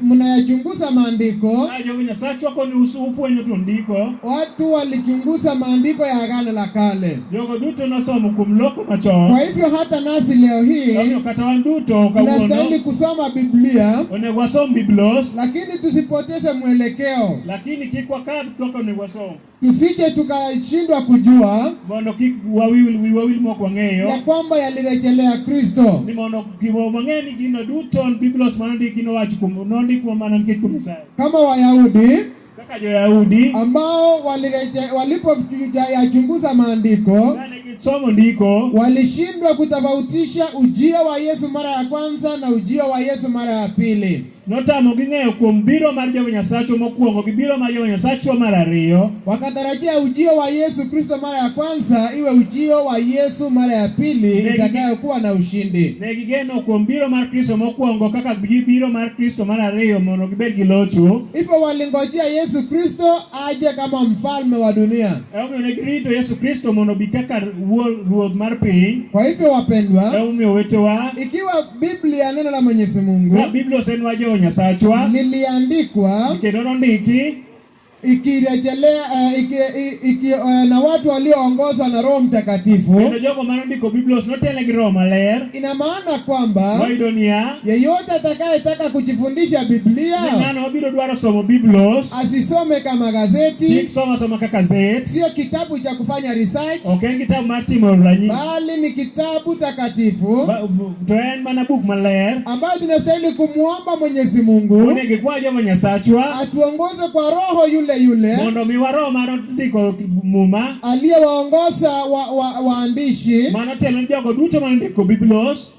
Speaker 1: mnayachunguza maandiko,
Speaker 2: Jehova Nyasaye chwako ni ufwenyo to ndiko,
Speaker 1: watu walichunguza maandiko ya Agano la Kale.
Speaker 2: jogo duto nosomo kuom loko machon.
Speaker 1: Kwa hivyo hata nasi leo hii
Speaker 2: Omiyo kata wan duto
Speaker 1: tunastahili
Speaker 2: kawuono
Speaker 1: kusoma Biblia,
Speaker 2: onego wasom Biblos,
Speaker 1: lakini tusipoteze mwelekeo,
Speaker 2: lakini kik wakadh kaka onego wasom,
Speaker 1: tusije tukashindwa kujua
Speaker 2: mondo kik wawil mok wang'eyo
Speaker 1: ya kwamba yalirejelea Kristo.
Speaker 2: ni mondo wang'e ni gino duto Biblos manondiki nondik mana nikech kuom Nyasaye.
Speaker 1: Kama Wayahudi
Speaker 2: Kaka jo-Yahudi
Speaker 1: ambao walipoyachunguza maandiko,
Speaker 2: kane gisomo ndiko,
Speaker 1: walishindwa kutofautisha ujio wa Yesu mara ya kwanza na ujio wa Yesu mara ya pili.
Speaker 2: notamo ging'eyo kuom biro mar Jehova Nyasaye mokwongo gi biro mar Jehova Nyasaye mar ariyo.
Speaker 1: Wakatarajia ujio wa Yesu Kristo mara ya kwanza iwe ujio wa Yesu mara ya pili itakayokuwa na ushindi.
Speaker 2: Ne gigeno kuom biro mar Kristo mokwongo kaka biro mar Kristo mar ariyo mondo gibed gi locho.
Speaker 1: Hivyo walingojea Yesu Kristo aje kama mfalme wa dunia.
Speaker 2: Omiyo ne girito Yesu Kristo mondo bi kaka ruoth mar piny.
Speaker 1: Kwa hivyo wapendwa,
Speaker 2: Omiyo wetewa,
Speaker 1: ikiwa Biblia neno la Mwenyezi Mungu
Speaker 2: ka Biblos en wa Jehova Nyasaye
Speaker 1: liliandikwa
Speaker 2: kendo nondiki
Speaker 1: ikirejelea na watu walioongozwa na Roho Mtakatifu,
Speaker 2: kendo jogo manondiko Biblos notele gi Roho Maler,
Speaker 1: ina maana kwamba
Speaker 2: wayudo niya,
Speaker 1: yeyote atakayetaka kujifundisha Biblia
Speaker 2: ng'ano mabiro dwaro somo Biblos
Speaker 1: asisome kama gazeti,
Speaker 2: kik soma kaka zet,
Speaker 1: sio kitabu cha kufanya research,
Speaker 2: ok en kitabu mar timo ranyisi,
Speaker 1: bali ni kitabu takatifu
Speaker 2: to en mana buk maler
Speaker 1: ambayo tunastahili kumwomba Mwenyezi Mungu
Speaker 2: onego ikwa Jehova Nyasaye
Speaker 1: atuongoze kwa Roho yule
Speaker 2: mondo miwa Roho mar ndiko muma
Speaker 1: aliyewaongoza waandishi
Speaker 2: manotelo ni jogo duto manondiko Biblos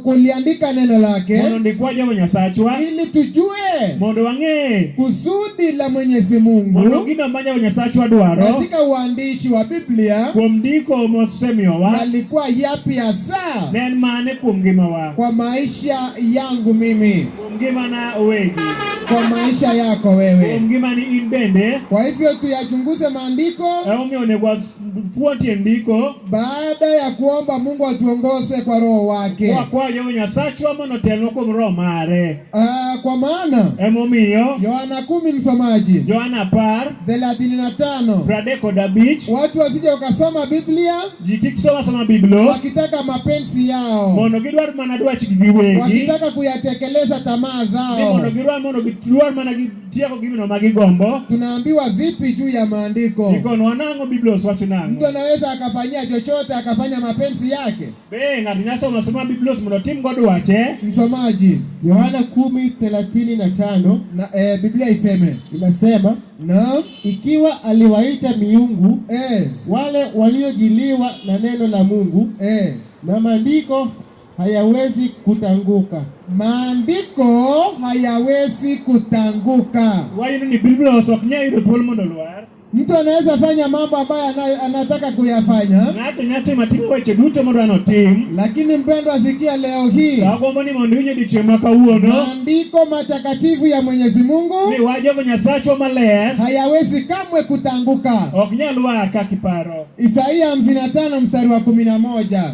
Speaker 1: kuliandika neno lake,
Speaker 2: mondo ndikwa Jehova Nyasaye
Speaker 1: ili tujue
Speaker 2: mondo wang'e
Speaker 1: kusudi la Mwenyezi Mungu
Speaker 2: mondo gino ma Jehova Nyasaye dwaro
Speaker 1: katika uandishi wa Biblia
Speaker 2: kuom ndiko mosemiyowa
Speaker 1: yalikuwa yapi hasa
Speaker 2: ne en mane kuom ngimawa,
Speaker 1: kwa maisha yangu mimi,
Speaker 2: kuom ngimana owegi,
Speaker 1: kwa maisha yako wewe.
Speaker 2: kuom ngimani in bende.
Speaker 1: Kwa hivyo tuyachunguze maandiko
Speaker 2: Omiyo onego wafuatie ndiko
Speaker 1: baada ya kuomba Mungu atuongoze kwa Roho wake,
Speaker 2: wakwa Jehova Nyasaye mondo otelnwa kuom Roho mare.
Speaker 1: kwa maana
Speaker 2: Emomiyo
Speaker 1: Yohana 10 msomaji,
Speaker 2: Yohana
Speaker 1: 10:35,
Speaker 2: 35,
Speaker 1: watu wasije wakasoma Biblia
Speaker 2: ji kik soma Biblos
Speaker 1: wakitaka mapenzi yao,
Speaker 2: mondo gidwar mana dwachgi giwegi,
Speaker 1: wakitaka kuyatekeleza tamaa
Speaker 2: ni
Speaker 1: zao,
Speaker 2: mondo gidwar mondo luor mana gitieko gimno magigombo.
Speaker 1: Tunaambiwa vipi juu ya maandiko?
Speaker 2: Ikono wanango Biblos wacho nango.
Speaker 1: Mtu anaweza akafanyia chochote, akafanya mapenzi yake.
Speaker 2: Be ngati nyaso unasoma Biblos mondo tim godo wache.
Speaker 1: Msomaji,
Speaker 3: Yohana 10:35
Speaker 1: na Biblia iseme,
Speaker 3: inasema,
Speaker 1: na
Speaker 3: ikiwa aliwaita miungu wale waliojiliwa na neno la Mungu, na maandiko hayawezi kutanguka.
Speaker 1: Maandiko hayawezi kutanguka.
Speaker 2: Wayo ni Biblos oknya yudo thuolo mondo lwar.
Speaker 1: Mtu anaweza fanya mambo ambayo anataka kuyafanya.
Speaker 2: Ng'ato matimo weche duto mondo anotim.
Speaker 1: Lakini mpendwa, asikia leo hii.
Speaker 2: Agombo ni mondo inyo dichema kawuono.
Speaker 1: Maandiko matakatifu ya Mwenyezi Mungu
Speaker 2: ni wajo Nyasacho maler
Speaker 1: hayawezi kamwe kutanguka.
Speaker 2: Oknya lwar kakiparo.
Speaker 1: Isaia 55 mstari wa 11.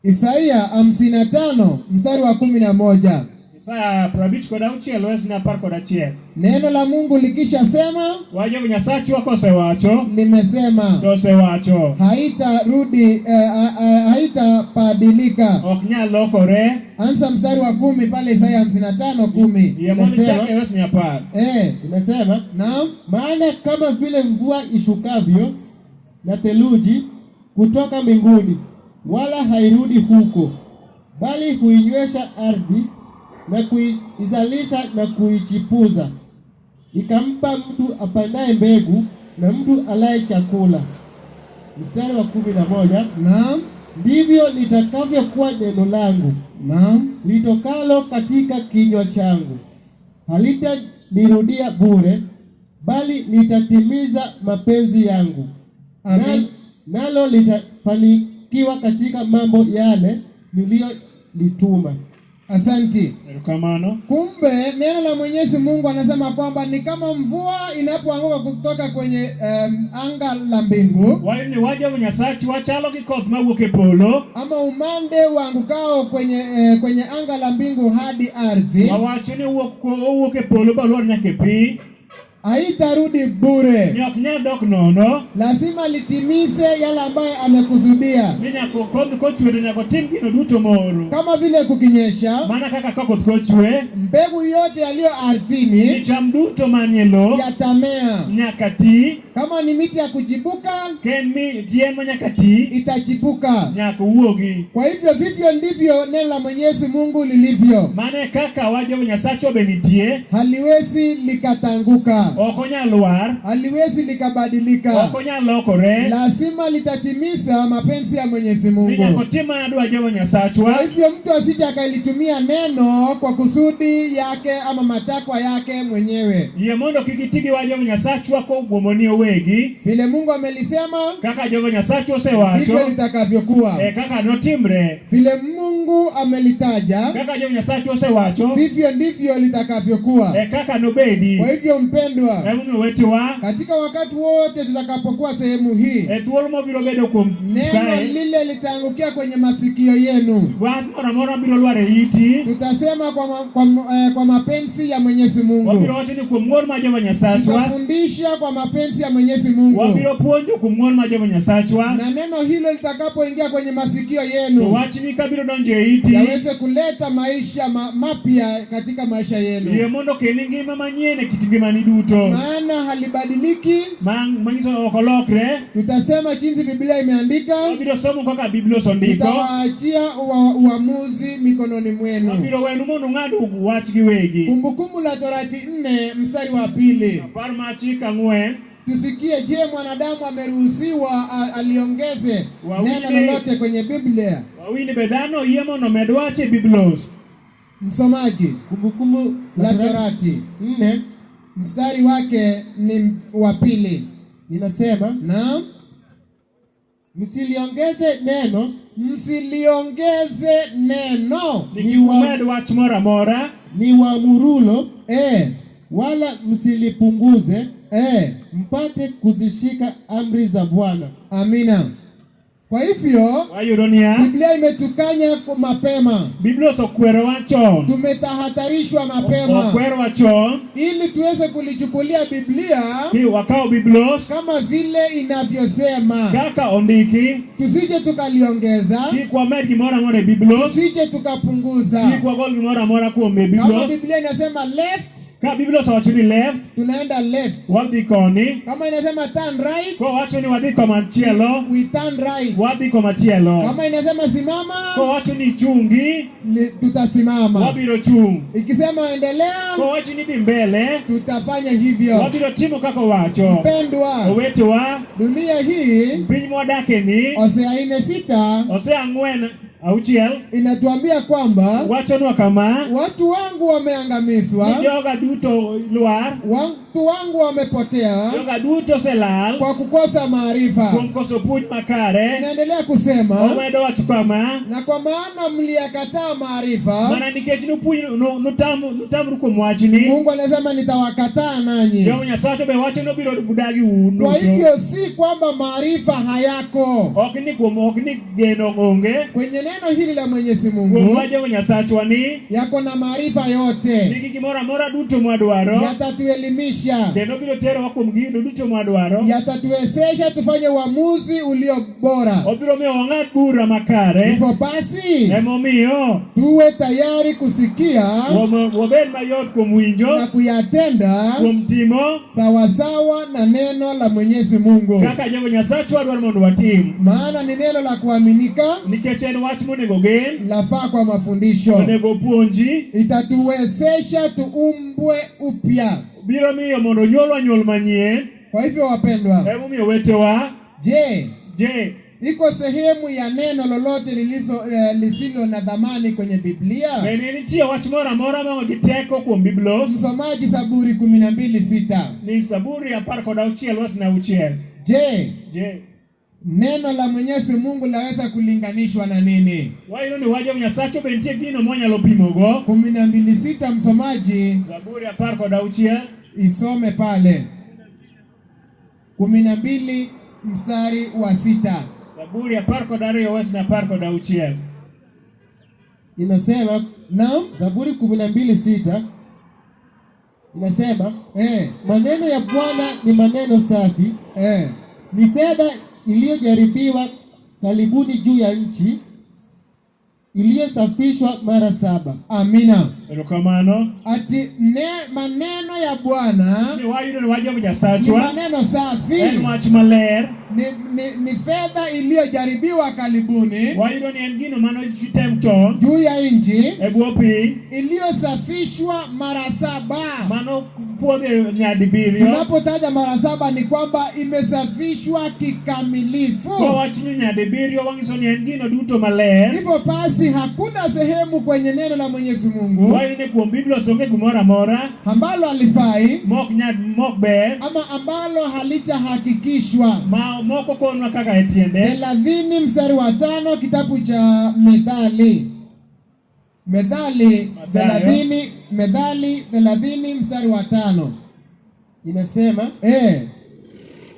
Speaker 1: Isaia 55 mstari wa 11.
Speaker 2: Isaya 59 wesi na parko da chie.
Speaker 1: Neno la Mungu likisha sema,
Speaker 2: wajo Nyasacho wakosewacho,
Speaker 1: limesema,
Speaker 2: tosewacho,
Speaker 1: haitarudi haitapadilika.
Speaker 2: Oknya lokore.
Speaker 1: Anza mstari wa 10 pale Isaya 55:10.
Speaker 3: Inasema,
Speaker 1: naam,
Speaker 3: maana kama vile mvua ishukavyo na theluji kutoka mbinguni, wala hairudi huko, bali huinywesha ardhi na kuizalisha na kuichipuza, ikampa mtu apandaye mbegu na mtu alaye chakula. Mstari wa 11,
Speaker 1: naam,
Speaker 3: ndivyo litakavyokuwa neno langu,
Speaker 1: naam,
Speaker 3: litokalo katika kinywa changu, halitanirudia bure, bali litatimiza mapenzi yangu.
Speaker 1: Amen.
Speaker 3: Nalo litafanikiwa katika mambo yale niliyolituma.
Speaker 1: Asanti.
Speaker 2: Kamano.
Speaker 1: Kumbe neno la Mwenyezi Mungu anasema kwamba ni kama mvua inapoanguka kutoka kwenye anga la mbingu.
Speaker 2: Wayo ni wajo Nyasacho wachalo kikoth mawuok e polo,
Speaker 1: ama umande uangukao kwenye anga la mbingu hadi ardhi.
Speaker 2: Wawacho ni wuok e polo balwar nyaka e pi.
Speaker 1: Haitarudi bure.
Speaker 2: Nyok nyadok nono.
Speaker 1: Lazima litimize yale ambayo amekusudia.
Speaker 2: Ninyako kochwe nyako tim gino duto moro.
Speaker 1: Kama vile kukinyesha,
Speaker 2: mana kaka kokoth kochwe,
Speaker 1: mbegu yote yaliyo ardhini,
Speaker 2: ni cham duto manyelo
Speaker 1: yatamea.
Speaker 2: Nyaka ti.
Speaker 1: Kama ni miti ya kuchipuka,
Speaker 2: ken mi tien mo nyaka ti,
Speaker 1: itachipuka.
Speaker 2: nyaka uogi.
Speaker 1: Kwa hivyo vivyo ndivyo neno la Mwenyezi Mungu lilivyo.
Speaker 2: Mane kaka wajo Nyasacho benitie,
Speaker 1: haliwezi likatanguka,
Speaker 2: okonya lwar,
Speaker 1: haliwezi likabadilika.
Speaker 2: okonya lokore.
Speaker 1: Lazima litatimiza mapenzi ya Mwenyezi Mungu.
Speaker 2: Ninyako tima na dua jawa Nyasacho.
Speaker 1: Kwa hivyo mtu asije akalitumia neno kwa kusudi yake ama matakwa yake mwenyewe.
Speaker 2: Ye mondo kikitigi wajo Nyasacho ko gwomoni owegi.
Speaker 1: Vile Mungu amelisema,
Speaker 2: kaka jawa Nyasacho sewacho,
Speaker 1: ndivyo litakavyokuwa.
Speaker 2: Kaka notimre.
Speaker 1: Vile Mungu amelitaja,
Speaker 2: kaka jawa Nyasacho sewacho,
Speaker 1: vivyo ndivyo litakavyokuwa.
Speaker 2: Kaka nobedi.
Speaker 1: Kwa hivyo mpendwa,
Speaker 2: katika
Speaker 1: wakati wote tutakapokuwa sehemu hii, neno lile litaangukia kwenye masikio yenu. Tutasema kwa mapenzi ya Mwenyezi Mungu. Tutafundisha kwa mapenzi ya Mwenyezi Mungu. Na neno hilo litakapoingia kwenye masikio yenu, yaweze kuleta maisha mapya katika maisha yenu. Maana halibadiliki. Tutasema jinsi Biblia imeandika. Tutawaachia uamuzi mikononi mwenu. Kumbukumbu la Torati 4 mstari wa 2. Tusikie, je, mwanadamu ameruhusiwa aliongeze neno lolote kwenye Biblia? Msomaji, Kumbukumbu la Torati 4 mstari wake ni wa 2.
Speaker 3: Inasema,
Speaker 1: na
Speaker 3: msiliongeze neno, ni waamurulo, wala msilipunguze, mpate kuzishika amri za Bwana.
Speaker 1: Amina. Kwa hivyo
Speaker 2: wayudo niya
Speaker 1: Biblia imetukanya mapema,
Speaker 2: Biblia osekwero wa chon,
Speaker 1: tumetahatarishwa mapema
Speaker 2: okwero wa chon
Speaker 1: ili tuweze kulichukulia Biblia
Speaker 2: ki wakao Biblos
Speaker 1: kama vile inavyosema,
Speaker 2: kaka ondiki,
Speaker 1: tusije tukaliongeza,
Speaker 2: ki kwa med gimoro amora e Biblos,
Speaker 1: tusije tukapunguza.
Speaker 2: ki kwa gol gimoro amora kuom e
Speaker 1: Kama
Speaker 2: Biblos.
Speaker 1: Biblia inasema left,
Speaker 2: Ka Biblia osewacho ni left,
Speaker 1: tunaenda left.
Speaker 2: wadhi koni.
Speaker 1: Kama inasema turn right,
Speaker 2: Kowacho ni wadhi komachielo,
Speaker 1: we turn right.
Speaker 2: wadhi komachielo.
Speaker 1: Kama inasema simama,
Speaker 2: Kowacho ni chungi,
Speaker 1: tutasimama.
Speaker 2: wabiro chung.
Speaker 1: Ikisema endelea,
Speaker 2: Kowacho ni dhi mbele,
Speaker 1: tutafanya hivyo.
Speaker 2: wabiro timo kaka owacho.
Speaker 1: Mpendwa,
Speaker 2: Owetewa,
Speaker 1: dunia hii
Speaker 2: piny mwadake ni
Speaker 1: Hosea 4:6
Speaker 2: ose ang'wen auchiel
Speaker 1: inatuambia kwamba
Speaker 2: wachonwa kama
Speaker 1: watu wangu wameangamizwa,
Speaker 2: ni joga duto lwar,
Speaker 1: watu wangu wamepotea
Speaker 2: joga duto oselal
Speaker 1: kwa kukosa maarifa.
Speaker 2: kuom koso puonj makare.
Speaker 1: Inaendelea kusema,
Speaker 2: Omedo wacho kama
Speaker 1: na kwa maana mliyakataa maarifa,
Speaker 2: mana nikech nutamru kuom wachni,
Speaker 1: Mungu anasema nitawakataa nanyi.
Speaker 2: Jehova Nyasaye to be wacho nobiro budagi un
Speaker 1: Kwa
Speaker 2: duto.
Speaker 1: hivyo si kwamba maarifa hayako.
Speaker 2: Ok ni geno onge
Speaker 1: Kwenye neno hili la Mwenyezi
Speaker 2: kuom
Speaker 1: Mungu
Speaker 2: wa Jehova Nyasachwa ni
Speaker 1: yako na maarifa yote,
Speaker 2: nigi gimoro amora duto mwadwaro,
Speaker 1: yatatuelimisha,
Speaker 2: kendo biro terowa kuom gigo duto mwadwaro.
Speaker 1: yatatuwezesha tufanye uamuzi ulio bora.
Speaker 2: Obiro miyo wang'ad bura makare.
Speaker 1: Hivyo basi
Speaker 2: Emomiyo
Speaker 1: tuwe tayari kusikia
Speaker 2: wabed mayot kuom winjo,
Speaker 1: na kuyatenda
Speaker 2: kuom timo
Speaker 1: sawasawa na neno la Mwenyezi Mungu,
Speaker 2: kaka Jehova Nyasachwa dwaro mondo watim,
Speaker 1: maana ni neno la kuaminika,
Speaker 2: nikech en wach monego gen,
Speaker 1: lafaa kwa mafundisho,
Speaker 2: onego puonji,
Speaker 1: itatuwezesha tuumbwe upya.
Speaker 2: biro miyo mondo nyuolwa nyuol manyien.
Speaker 1: Kwa hivyo wapendwa,
Speaker 2: Emomiyo wetewa,
Speaker 1: je, iko sehemu ya neno lolote lisilo na dhamani kwenye Biblia?
Speaker 2: bende nitie wach moro amora maonge gi teko kuom Biblos?
Speaker 1: Msomaji Zaburi 12:6.
Speaker 2: Ni Zaburi 16 wach na 6.
Speaker 1: Je, neno la Mwenyezi Mungu laweza kulinganishwa na nini?
Speaker 2: Waino ni wajo Nyasacho be nitie gino mwanyalo pimogo.
Speaker 1: 12:6, msomaji
Speaker 2: Zaburi 16
Speaker 1: isome pale. 12 mstari wa 6.
Speaker 2: Zaburi 12 wach na 16.
Speaker 3: Inasema,
Speaker 1: Naam,
Speaker 3: Zaburi 12:6 inasema, maneno ya Bwana ni maneno safi, ni fedha iliyojaribiwa karibuni juu ya nchi, iliyosafishwa mara 7.
Speaker 1: Amina.
Speaker 2: Erokamano.
Speaker 1: Ati maneno ya Bwana
Speaker 2: Ni wayo ni wajo
Speaker 1: ni
Speaker 2: Nyasachwa.
Speaker 1: maneno safi,
Speaker 2: En wach maler.
Speaker 1: ni fedha iliyojaribiwa karibuni
Speaker 2: Wayo ni en gino mano chitem chon
Speaker 1: juu ya nchi,
Speaker 2: e bwo piny,
Speaker 1: iliyosafishwa mara 7.
Speaker 2: mano puodhe nyadibiriyo.
Speaker 1: Tunapotaja mara 7 ni kwamba imesafishwa kikamilifu.
Speaker 2: Kwa wach ni nyadibiriyo wang'iso ni en gino duto maler.
Speaker 1: Hivyo basi hakuna sehemu kwenye neno la Mwenyezi Mungu
Speaker 2: Wayo ni kuom Biblia songe gimoro amora
Speaker 1: ambalo halifai
Speaker 2: mok ber,
Speaker 1: ama ambalo halitahakikishwa.
Speaker 2: moko konwa kaka e tiende.
Speaker 1: 30 mstari wa 5, kitabu cha Methali 30 mstari wa 5
Speaker 3: inasema,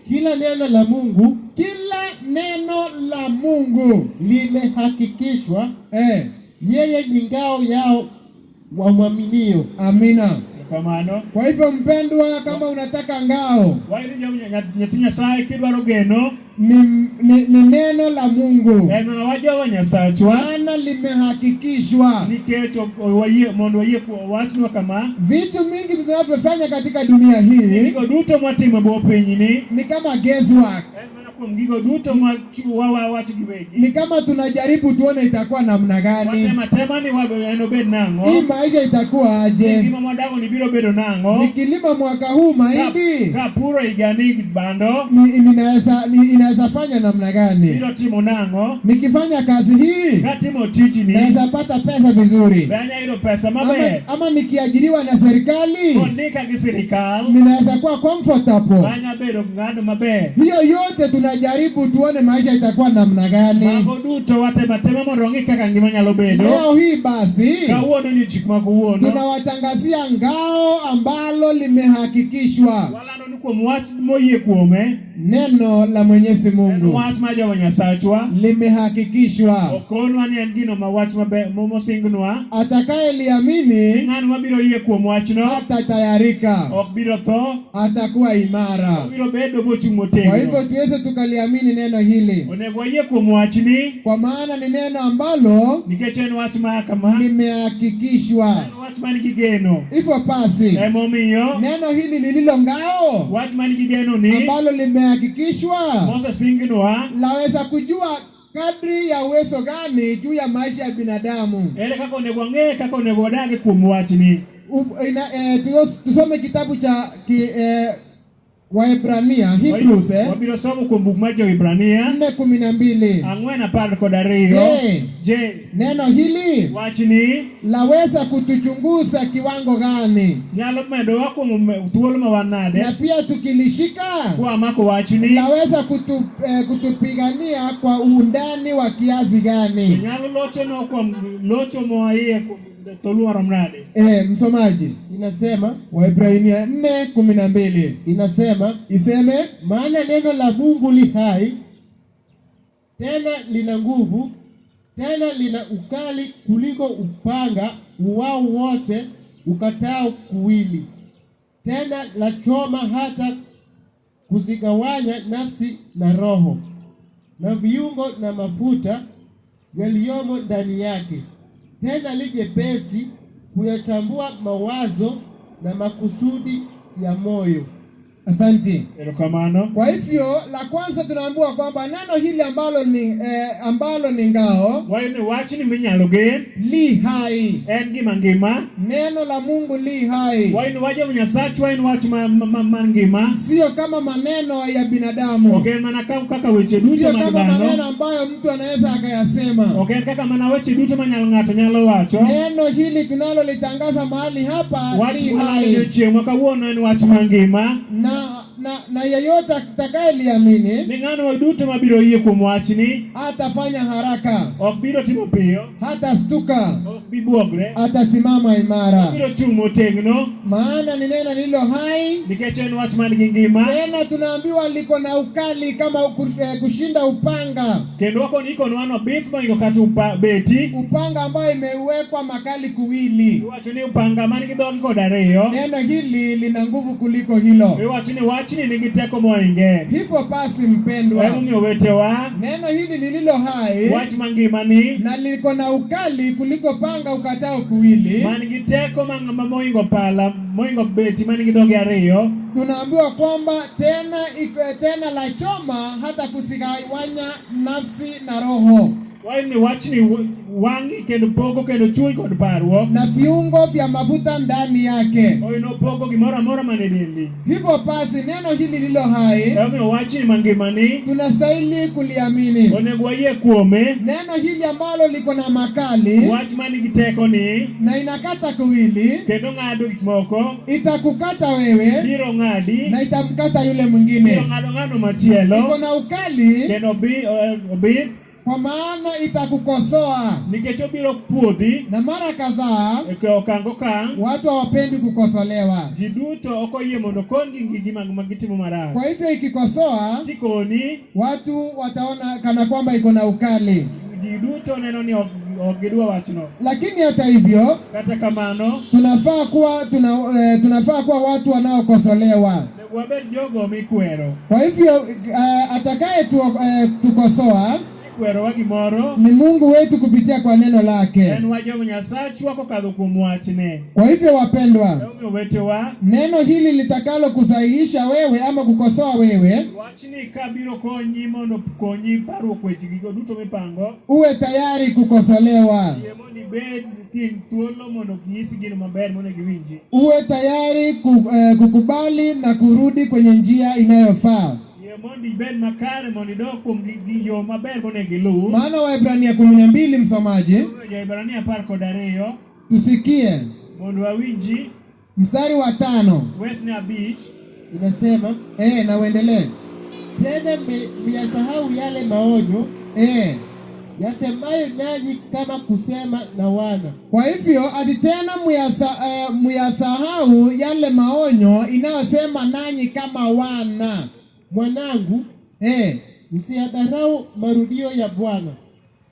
Speaker 3: kila neno la Mungu limehakikishwa, yeye ni ngao yao wamwaminio.
Speaker 1: Amina.
Speaker 2: Kamano.
Speaker 1: Kwa hivyo mpendwa, kama unataka ngao,
Speaker 2: Wayo nyathi Nyasaye kidwaro geno,
Speaker 1: ni neno la Mungu,
Speaker 2: en mana wajo Nyasachwa,
Speaker 1: maana limehakikishwa.
Speaker 2: nikech mondo wayie wachnwa kama
Speaker 1: Vitu mingi tunavyofanya katika dunia hii
Speaker 2: gigo duto mwatimo e bwo pinyni
Speaker 1: ni kama guesswork,
Speaker 2: en mana kuom gigo duto mawach giwegi.
Speaker 1: ni kama tunajaribu tuone itakuwa namna gani,
Speaker 2: Watema ni en obed nang'o,
Speaker 1: hii maisha itakuwa aje,
Speaker 2: ngima mwadago ni biro bedo nang'o,
Speaker 1: nikilima mwaka huu mahindi
Speaker 2: ka puro higani bando
Speaker 1: inaweza fanya namna gani,
Speaker 2: biro timo nang'o,
Speaker 1: nikifanya kazi hii
Speaker 2: ka timo tijni
Speaker 1: naweza pata pesa vizuri,
Speaker 2: be anya yudo pesa maber,
Speaker 1: ama nikiajiriwa na serikali
Speaker 2: kondika gi sirikal
Speaker 1: ninaweza kuwa comfortable.
Speaker 2: anya bedo ng'ano maber.
Speaker 1: Hiyo yote tunajaribu tuone maisha itakuwa namna gani.
Speaker 2: Mago duto watematema mondo ong'i kaka ngima nyalo bedo.
Speaker 1: Leo hii basi
Speaker 2: Kawuono ni chik ma kawuono
Speaker 1: tunawatangazia ngao ambalo limehakikishwa.
Speaker 2: walando kuom wach moyie kuome,
Speaker 1: neno la Mwenyezi
Speaker 2: en
Speaker 1: Mungu
Speaker 2: wach ma Jehova Nyasachwa
Speaker 1: limehakikishwa.
Speaker 2: okonwa ni en gino ma wach mosingnwa.
Speaker 1: Atakayeliamini
Speaker 2: Ng'ano mabiro yie kuom wachno
Speaker 1: hatatayarika,
Speaker 2: ok biro tho,
Speaker 1: atakuwa imara.
Speaker 2: biro bedo mochung'
Speaker 1: Kwa
Speaker 2: motegno.
Speaker 1: hivyo tuweze tukaliamini neno hili,
Speaker 2: Onego wayie kuom wachni,
Speaker 1: kwa maana ni neno ambalo
Speaker 2: nikech en wach ma kama,
Speaker 1: limehakikishwa.
Speaker 2: en wach man gi geno.
Speaker 1: Hivyo basi
Speaker 2: Emomiyo
Speaker 1: neno hili lililo ngao
Speaker 2: wach man gi geno ni
Speaker 1: ambalo limehakikishwa
Speaker 2: mosesingnwa,
Speaker 1: laweza kujua kadri ya uwezo gani juu ya maisha ya binadamu.
Speaker 2: ere kaka onego wang'e kaka onego wadagi kuom wachni.
Speaker 1: Tusome kitabu cha Waebrania, Hebrews
Speaker 2: Wabiro somo kuom buk mar Jo-Ibrania
Speaker 1: 4:12.
Speaker 2: 4:12. Je,
Speaker 1: Neno hili
Speaker 2: wachni
Speaker 1: laweza kutuchunguza kiwango gani,
Speaker 2: nyalo medowa kuom thuolo ma wan nade
Speaker 1: na pia tukilishika
Speaker 2: kwamako wachni,
Speaker 1: laweza kutupigania kwa undani wa kiasi gani.
Speaker 2: nyalo lochonwa kuom locho moiye toluoro mnade.
Speaker 1: Msomaji,
Speaker 3: Inasema,
Speaker 1: Waebrania 4:12
Speaker 3: inasema,
Speaker 1: iseme,
Speaker 3: maana neno la Mungu li hai, tena lina nguvu, tena lina ukali kuliko upanga uwao wote ukatao kuwili, tena la choma hata kuzigawanya nafsi na roho na viungo na mafuta yaliyomo ndani yake, tena li jepesi kuyatambua mawazo na makusudi ya moyo.
Speaker 1: Asante.
Speaker 2: Erokamano.
Speaker 1: Kwa hivyo la kwanza tunaambiwa kwamba neno hili ambalo ni ngao
Speaker 2: Wachni minyalo gen
Speaker 1: li hai.
Speaker 2: en gima ngima.
Speaker 1: Neno la Mungu li hai.
Speaker 2: Wach Jehova Nyasachwa en wach man ngima.
Speaker 1: Sio kama maneno ya binadamu.
Speaker 2: Ok en mana kaka weche duto
Speaker 1: Sio
Speaker 2: mag
Speaker 1: kama maneno
Speaker 2: dhano.
Speaker 1: ambayo mtu anaweza akayasema.
Speaker 2: Ok en kaka mana weche duto ma ng'ato nyalo wacho.
Speaker 1: Neno hili tunalolitangaza mahali hapa
Speaker 2: Wach
Speaker 1: li
Speaker 2: malalo
Speaker 1: hai.
Speaker 2: chieng' kawuono en wach mangima.
Speaker 1: Na yeyote atakayeliamini
Speaker 2: Ni ng'ano duto mabiro yie kuom wachni
Speaker 1: hatafanya haraka,
Speaker 2: ok biro timo piyo,
Speaker 1: hatastuka,
Speaker 2: ok bibuogre,
Speaker 1: atasimama imara,
Speaker 2: biro chung' motegno,
Speaker 1: maana ni neno lililo hai.
Speaker 2: nikech en wach man gi ngima.
Speaker 1: Tena tunaambiwa liko na ukali kama kushinda upanga,
Speaker 2: Kendo ikonwa no bith moingo kata beti.
Speaker 1: upanga ambayo imewekwa makali kuwili.
Speaker 2: Iwacho ni upanga man gi dhogi kod ariyo.
Speaker 1: Neno hili lina nguvu kuliko hilo.
Speaker 2: Iwacho ni wachni nigi teko moinge.
Speaker 1: Hivyo basi mpendwa,
Speaker 2: Emomiyo wetewa,
Speaker 1: neno hili lililo hai
Speaker 2: wach mangimani
Speaker 1: na liko na ukali kuliko panga ukatao kuwili,
Speaker 2: man gi teko moingo pala, moingo beti man gi dhogi ariyo.
Speaker 1: tunaambiwa kwamba tena la choma hata kusigawanya nafsi na roho
Speaker 2: Wachni wangi kendo pogo kendo chuny kod parruok.
Speaker 1: na viungo vya mafuta ndani yake.
Speaker 2: Oino pogo gimoro amora mane dendi.
Speaker 1: Hivyo basi neno hili lilo hai
Speaker 2: Emomiyo wachni mangimani
Speaker 1: tunastahili kuliamini.
Speaker 2: onego wayie kuome.
Speaker 1: Neno hili ambalo liko na makali
Speaker 2: Wach man gi teko ni
Speaker 1: na inakata kuwili,
Speaker 2: kendo ng'ado gik moko,
Speaker 1: itakukata wewe
Speaker 2: biro ng'adi,
Speaker 1: na itamkata yule
Speaker 2: biro
Speaker 1: mwingine.
Speaker 2: ng'ado machielo,
Speaker 1: Iko na ukali
Speaker 2: kendo obith,
Speaker 1: kwa maana itakukosoa,
Speaker 2: nikech obiro puodhi.
Speaker 1: na mara kadhaa
Speaker 2: E okang' okang'
Speaker 1: watu hawapendi kukosolewa.
Speaker 2: ji duto ok oyie mondo konygi ngigi magitimo marach.
Speaker 1: Kwa hivyo ikikosoa,
Speaker 2: Kikoni
Speaker 1: watu wataona kana kwamba iko na ukali.
Speaker 2: ji duto neno ni ok gidwa wachno.
Speaker 1: Lakini hata hivyo
Speaker 2: Kata kamano
Speaker 1: tunafaa kuwa watu wanaokosolewa.
Speaker 2: wabed jogo mikwero.
Speaker 1: Kwa hivyo atakaye tukosoa
Speaker 2: Kwerowa gimoro
Speaker 1: ni Mungu wetu kupitia kwa neno lake.
Speaker 2: en wa Jehova Nyasachwa kokadho kuom wachne.
Speaker 1: Kwa hivyo wapendwa,
Speaker 2: Emomiyo wetewa,
Speaker 1: neno hili litakalo kusahihisha wewe ama kukosoa wewe,
Speaker 2: wachni ka biro konyi mondo konyi parruok weche gigo duto mipango.
Speaker 1: uwe tayari kukosolewa.
Speaker 2: Yie mondo ibed thuolo mondo ginyisi gino maber mondo giwinji.
Speaker 1: Uwe tayari kukubali na kurudi kwenye njia inayofaa.
Speaker 2: Mondo ibed makare mondo idok kuom yo maber monego iluw.
Speaker 1: Maana Waebrania 12 msomaji,
Speaker 2: Waebrania 12
Speaker 1: tusikie
Speaker 2: mondo awinji
Speaker 1: mstari wa 5.
Speaker 2: wesne 5
Speaker 3: Inasema,
Speaker 1: Na uendelee.
Speaker 3: tena mmeyasahau yale maonyo yasemayo nanyi kama kusema na wana.
Speaker 1: Kwa hivyo ati tena muyasahau yale maonyo inayosema nanyi kama wana.
Speaker 3: Mwanangu, msiyadharau marudio ya Bwana.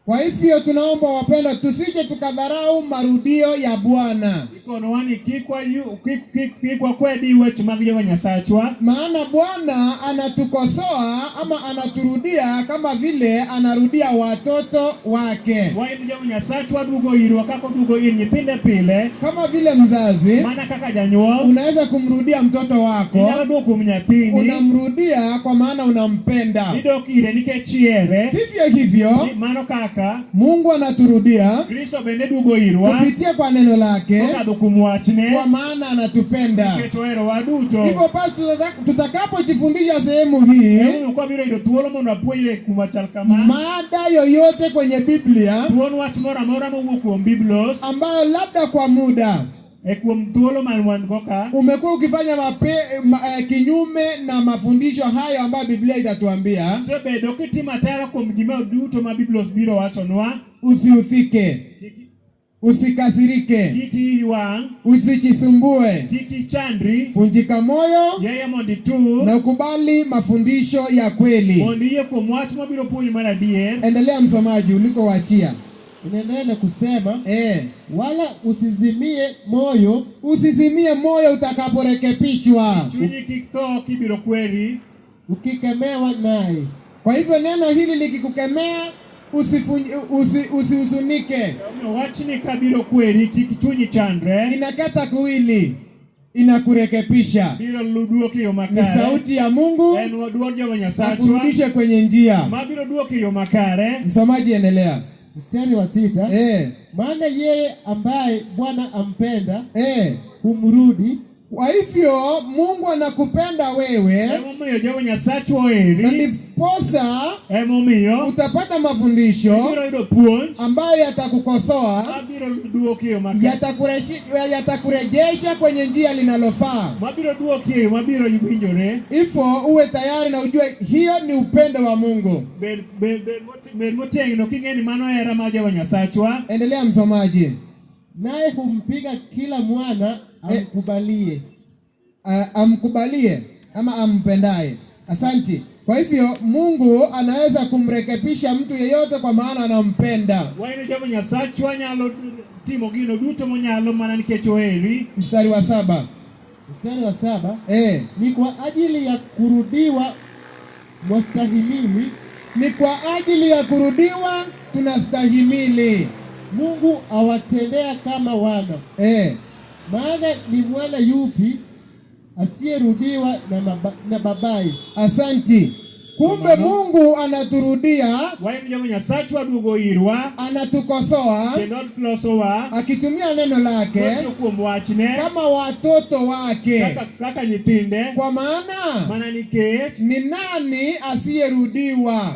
Speaker 1: Kwa hivyo tunaomba wapendwa, tusije tukadharau marudio ya Bwana.
Speaker 2: Ikono wani kikwa kwedi wetu magije wa Nyasachwa.
Speaker 1: Maana Bwana anatukosoa ama anaturudia kama vile anarudia watoto wake.
Speaker 2: Wai mje wa Nyasachwa dugo iru wakako dugo iru nyipinde pile.
Speaker 1: Kama vile mzazi
Speaker 2: Mana kaka janyuo
Speaker 1: unaweza kumrudia mtoto wako.
Speaker 2: Inyawa duku mnyapini.
Speaker 1: Unamrudia kwa maana unampenda.
Speaker 2: Nido kire nike chiere.
Speaker 1: Vivyo hivyo
Speaker 2: Mano kaka
Speaker 1: Mungu anaturudia
Speaker 2: Kristo bende dugo irwa
Speaker 1: kupitia kwa neno lake kwa maana anatupenda. Hivyo basi tutakapojifundisha sehemu hii, mada yoyote kwenye Biblia ambayo labda kwa muda umekuwa ukifanya kinyume na mafundisho hayo ambayo Biblia itatuambia, usiuthike, usikasirike, usijisumbue, funjika moyo na ukubali mafundisho ya kweli. Endelea msomaji ulikowachia.
Speaker 3: Inaendelea kusema wala usizimie moyo utakaporekebishwa, ukikemewa naye.
Speaker 1: Kwa hivyo neno hili likikukemea usihuzunike. Inakata kuwili, inakurekebisha. Ni sauti ya Mungu akurudishe kwenye njia. Msomaji endelea.
Speaker 3: Mstari wa 6. Maana yeye ambaye Bwana ampenda humrudi.
Speaker 1: Kwa hivyo Mungu anakupenda wewe, na ndiposa utapata mafundisho ambayo yatakukosoa, yatakurejesha kwenye njia linalofaa. Hivyo uwe tayari na ujue hiyo ni upendo wa Mungu. Endelea msomaji.
Speaker 3: Naye humpiga kila mwana amkubalie.
Speaker 1: Amkubalie ama ampendaye. Asanti. Kwa hivyo Mungu anaweza kumrekebisha mtu yeyote kwa maana anampenda. Mstari wa 7.
Speaker 3: Ni kwa ajili ya kurudiwa mwastahimili.
Speaker 1: Ni kwa ajili ya kurudiwa tunastahimili.
Speaker 3: Mungu awatendea kama wana. Maana ni mwana yupi asiyerudiwa na babaye?
Speaker 1: Asanti. Kumbe Mungu anaturudia, anatukosoa, akitumia neno lake kama watoto wake. Kwa maana ni nani asiyerudiwa?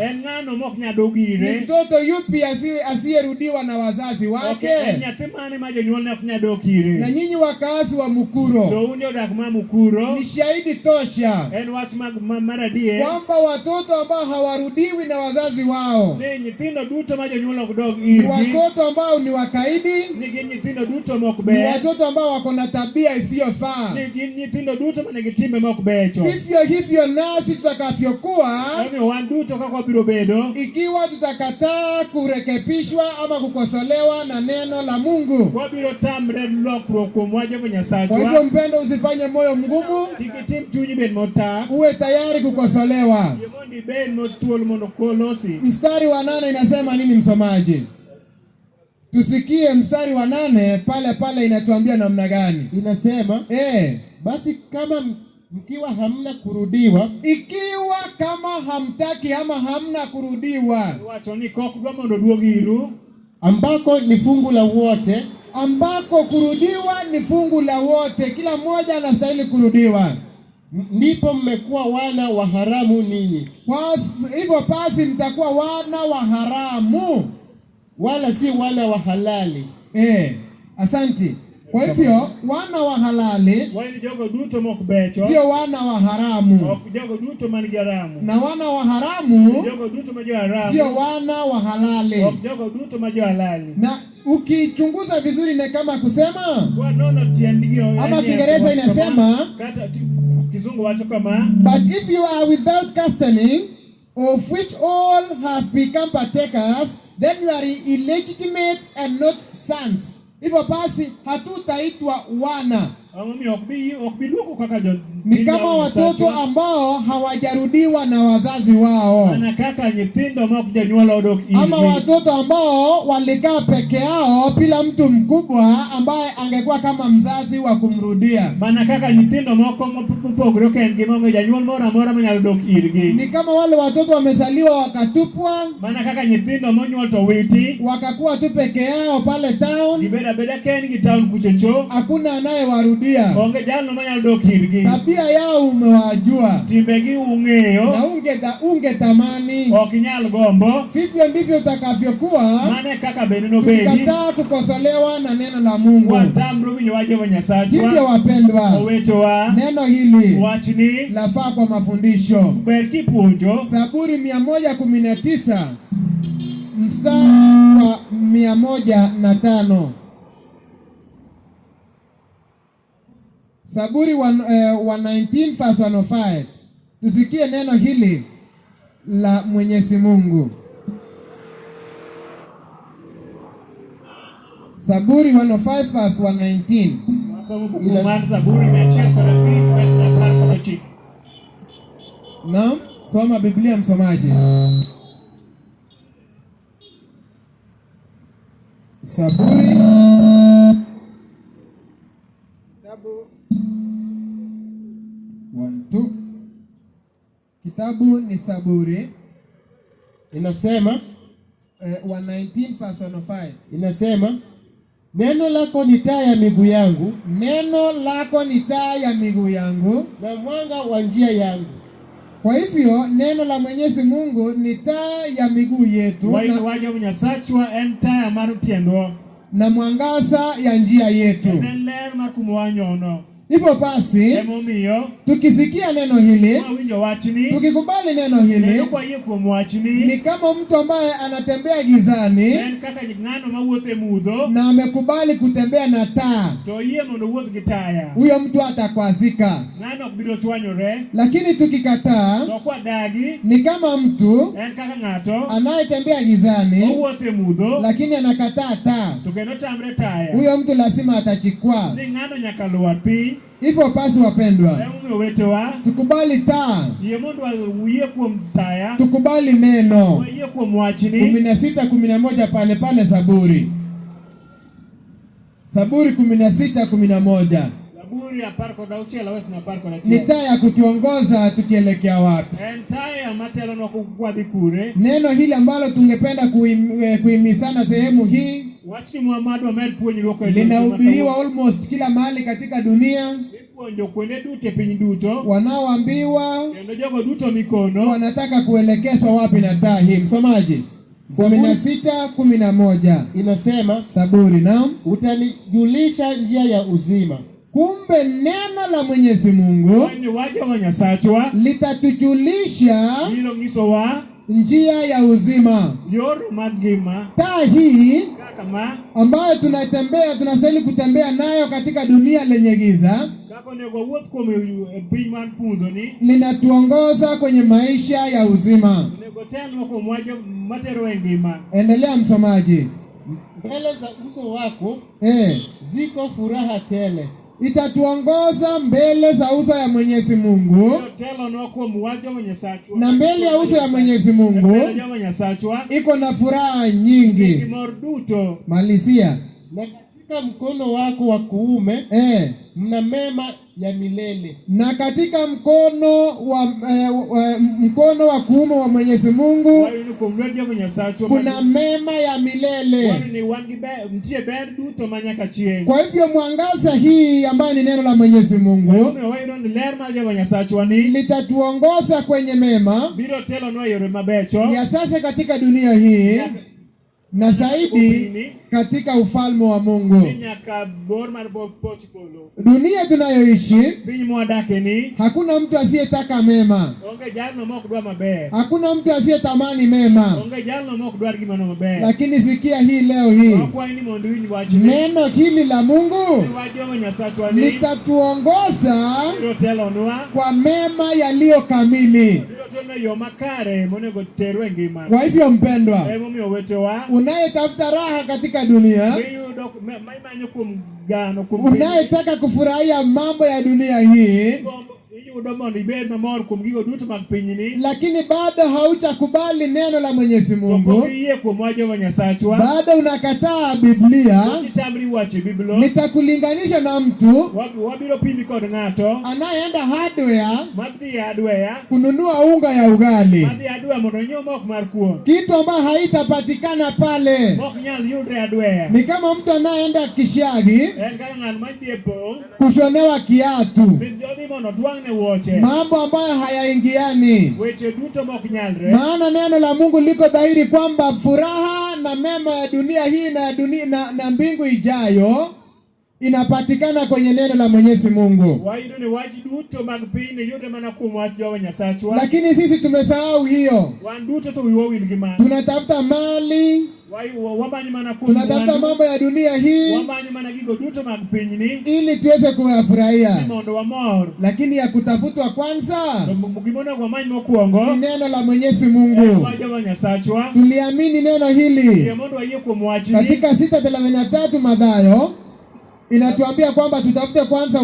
Speaker 1: Ni mtoto yupi asiyerudiwa na wazazi wake? Na nyinyi wakazi wa Mukuro ni shahidi tosha kwamba watoto ambao hawarudiwi na wazazi wao ni watoto ambao ni wakaidi, ni watoto ambao wako na tabia isiyofaa. Hivyo hivyo nasi tutakavyokuwa, ikiwa tutakataa kurekebishwa ama kukosolewa na neno la Mungu. Kwa hivyo mpendo, usifanye moyo mgumu, uwe tayari kukosolewa. Mstari wa 8 inasema nini msomaji? Tusikie mstari wa 8 pale inatuambia namna gani?
Speaker 3: Inasema basi kama mkiwa hamna kurudiwa,
Speaker 1: ikiwa kama hamtaki ama hamna kurudiwa,
Speaker 3: ambako ni fungu la wote,
Speaker 1: ambako kurudiwa ni fungu la wote, kila mmoja anastahili kurudiwa,
Speaker 3: ndipo mmekuwa wana wa haramu ninyi.
Speaker 1: Kwa hivyo basi mtakuwa wana wa haramu,
Speaker 3: wala si wana wa halali.
Speaker 1: Asanti. Kwa hivyo wana wa halali
Speaker 2: wan jogo duto mok becho,
Speaker 1: sio wana wa haramu,
Speaker 2: ok jogo duto man gi haramu,
Speaker 1: na wana wa haramu
Speaker 2: jogo duto ma jo haramu,
Speaker 1: sio wana wa halali.
Speaker 2: ok jogo duto ma jo halali.
Speaker 1: Na ukichunguza vizuri ni kama kusema,
Speaker 2: Kwa nono tiendio,
Speaker 1: ama Kiingereza inasema,
Speaker 2: kata Kizungu wacho kama,
Speaker 1: but if you are without chastening, of which all have become partakers, then you are illegitimate and not sons. Hivyo basi hatutaitwa wana.
Speaker 2: Amami ok bi duoko kaka jo.
Speaker 1: Ni kama watoto ambao hawajarudiwa na wazazi wao.
Speaker 2: Ana kaka nyithindo ma ok janyuol odok irgi.
Speaker 1: Ama watoto ambao walikaa peke yao bila mtu mkubwa ambaye angekuwa kama mzazi wa kumrudia.
Speaker 2: Mana kaka nyithindo moko mopogore kendgi monge janyuol moro amora manyalo dok irgi.
Speaker 1: Ni kama wale watoto wamezaliwa wakatupwa.
Speaker 2: Mana kaka nyithindo monyuol to witi,
Speaker 1: wakakuwa tu peke yao pale town.
Speaker 2: Gibeda kendgi town kuchocho.
Speaker 1: Hakuna anayewarudia.
Speaker 2: Onge jalo manyalo dok irgi.
Speaker 1: Tabia yao umewajua.
Speaker 2: Timbegi ung'eyo.
Speaker 1: Na ungetamani.
Speaker 2: Ok inyal gombo.
Speaker 1: Vivyo ndivyo utakavyokuwa.
Speaker 2: Mane kaka bende nobedi.
Speaker 1: Tukikataa kukosolewa na neno la Mungu.
Speaker 2: Watamru winyo waje wa Nyasachwa.
Speaker 1: Hivyo wapendwa,
Speaker 2: owechowa,
Speaker 1: neno hili
Speaker 2: wachni
Speaker 1: lafaa kwa mafundisho.
Speaker 2: ber kipuonjo.
Speaker 1: Zaburi 119 mstari wa 105. Zaburi 119 verse 105. Tusikie neno hili la Mwenyezi Mungu. Zaburi 105 verse 119.
Speaker 2: Zaburi 105 verse 105.
Speaker 1: Naam, soma Biblia msomaji. Zaburi Kitabu ni Zaburi
Speaker 3: inasema
Speaker 1: 119 verse 105.
Speaker 3: Inasema neno lako ni taa ya miguu yangu,
Speaker 1: neno lako ni taa ya miguu yangu
Speaker 3: na mwanga wa njia yangu.
Speaker 1: Kwa hivyo neno la Mwenyezi Mungu ni taa ya miguu yetu na mwangaza ya njia yetu. Hivyo basi tukisikia neno hili, tukikubali neno hili, ni kama mtu ambaye anatembea gizani na amekubali kutembea na taa. Huyo mtu atakwazika. Lakini tukikataa, ni kama mtu anayetembea gizani lakini anakataa taa. Huyo mtu lazima atachikwa. Hivyo basi wapendwa, tukubali taa, tukubali neno. 16:11 pale pale Zaburi 16:11. Ni taa ya kutuongoza tukielekea wapi. Neno hili ambalo tungependa kuhimisana sehemu hii linahubiriwa almost kila mahali katika dunia. Wanaoambiwa wanataka kuelekezwa wapi na taa hii. Msomaji, 16:11
Speaker 3: inasema
Speaker 1: Zaburi, naam,
Speaker 3: utanijulisha njia ya uzima.
Speaker 1: Kumbe neno la Mwenyezi Mungu litatujulisha njia ya uzima. Taa hii ambayo tunastahili kutembea nayo katika dunia lenye giza linatuongoza kwenye maisha ya uzima. Endelea msomaji.
Speaker 3: Mbele za uso wako ziko furaha tele.
Speaker 1: Itatuongoza mbele za uso ya Mwenyezi Mungu, na mbele ya uso ya Mwenyezi Mungu iko na furaha nyingi. Malizia.
Speaker 3: Na katika mkono wako wa kuume mna mema ya milele.
Speaker 1: Na katika mkono wa kuume wa Mwenyezi Mungu kuna mema ya milele. Kwa hivyo mwangaza hii ambayo ni neno la Mwenyezi Mungu litatuongoza kwenye mema ya sasa katika dunia hii na zaidi katika ufalme wa Mungu. Dunia tunayoishi, hakuna mtu asiyetaka mema, hakuna mtu asiyetamani mema. Lakini sikia hii leo hii, neno hili la Mungu litatuongoza kwa mema yaliyo kamili. Kwa hivyo mpendwa, unayetafuta raha katika dunia, unayetaka kufurahia mambo ya dunia hii, lakini bado haujakubali neno la Mwenyezi Mungu, bado unakataa Biblia, nitakulinganisha na mtu anayeenda hardware kununua unga ya ugali, kitu ambayo haitapatikana pale. Ni kama mtu anayeenda Kishagi kushonewa kiatu, mambo ambayo hayaingiani. Maana neno la Mungu liko dhahiri kwamba furaha na mema ya dunia hii na mbingu ijayo inapatikana kwenye neno la Mwenyezi Mungu. Lakini sisi tumesahau hiyo. Tunatafuta mali, tunatafuta mambo ya dunia hii ili tuweze kuyafurahia. Lakini ya kutafutwa kwanza ni neno la Mwenyezi Mungu. Tuliamini neno hili katika 6:33 Mathayo inatuambia kwamba tutafute kwanza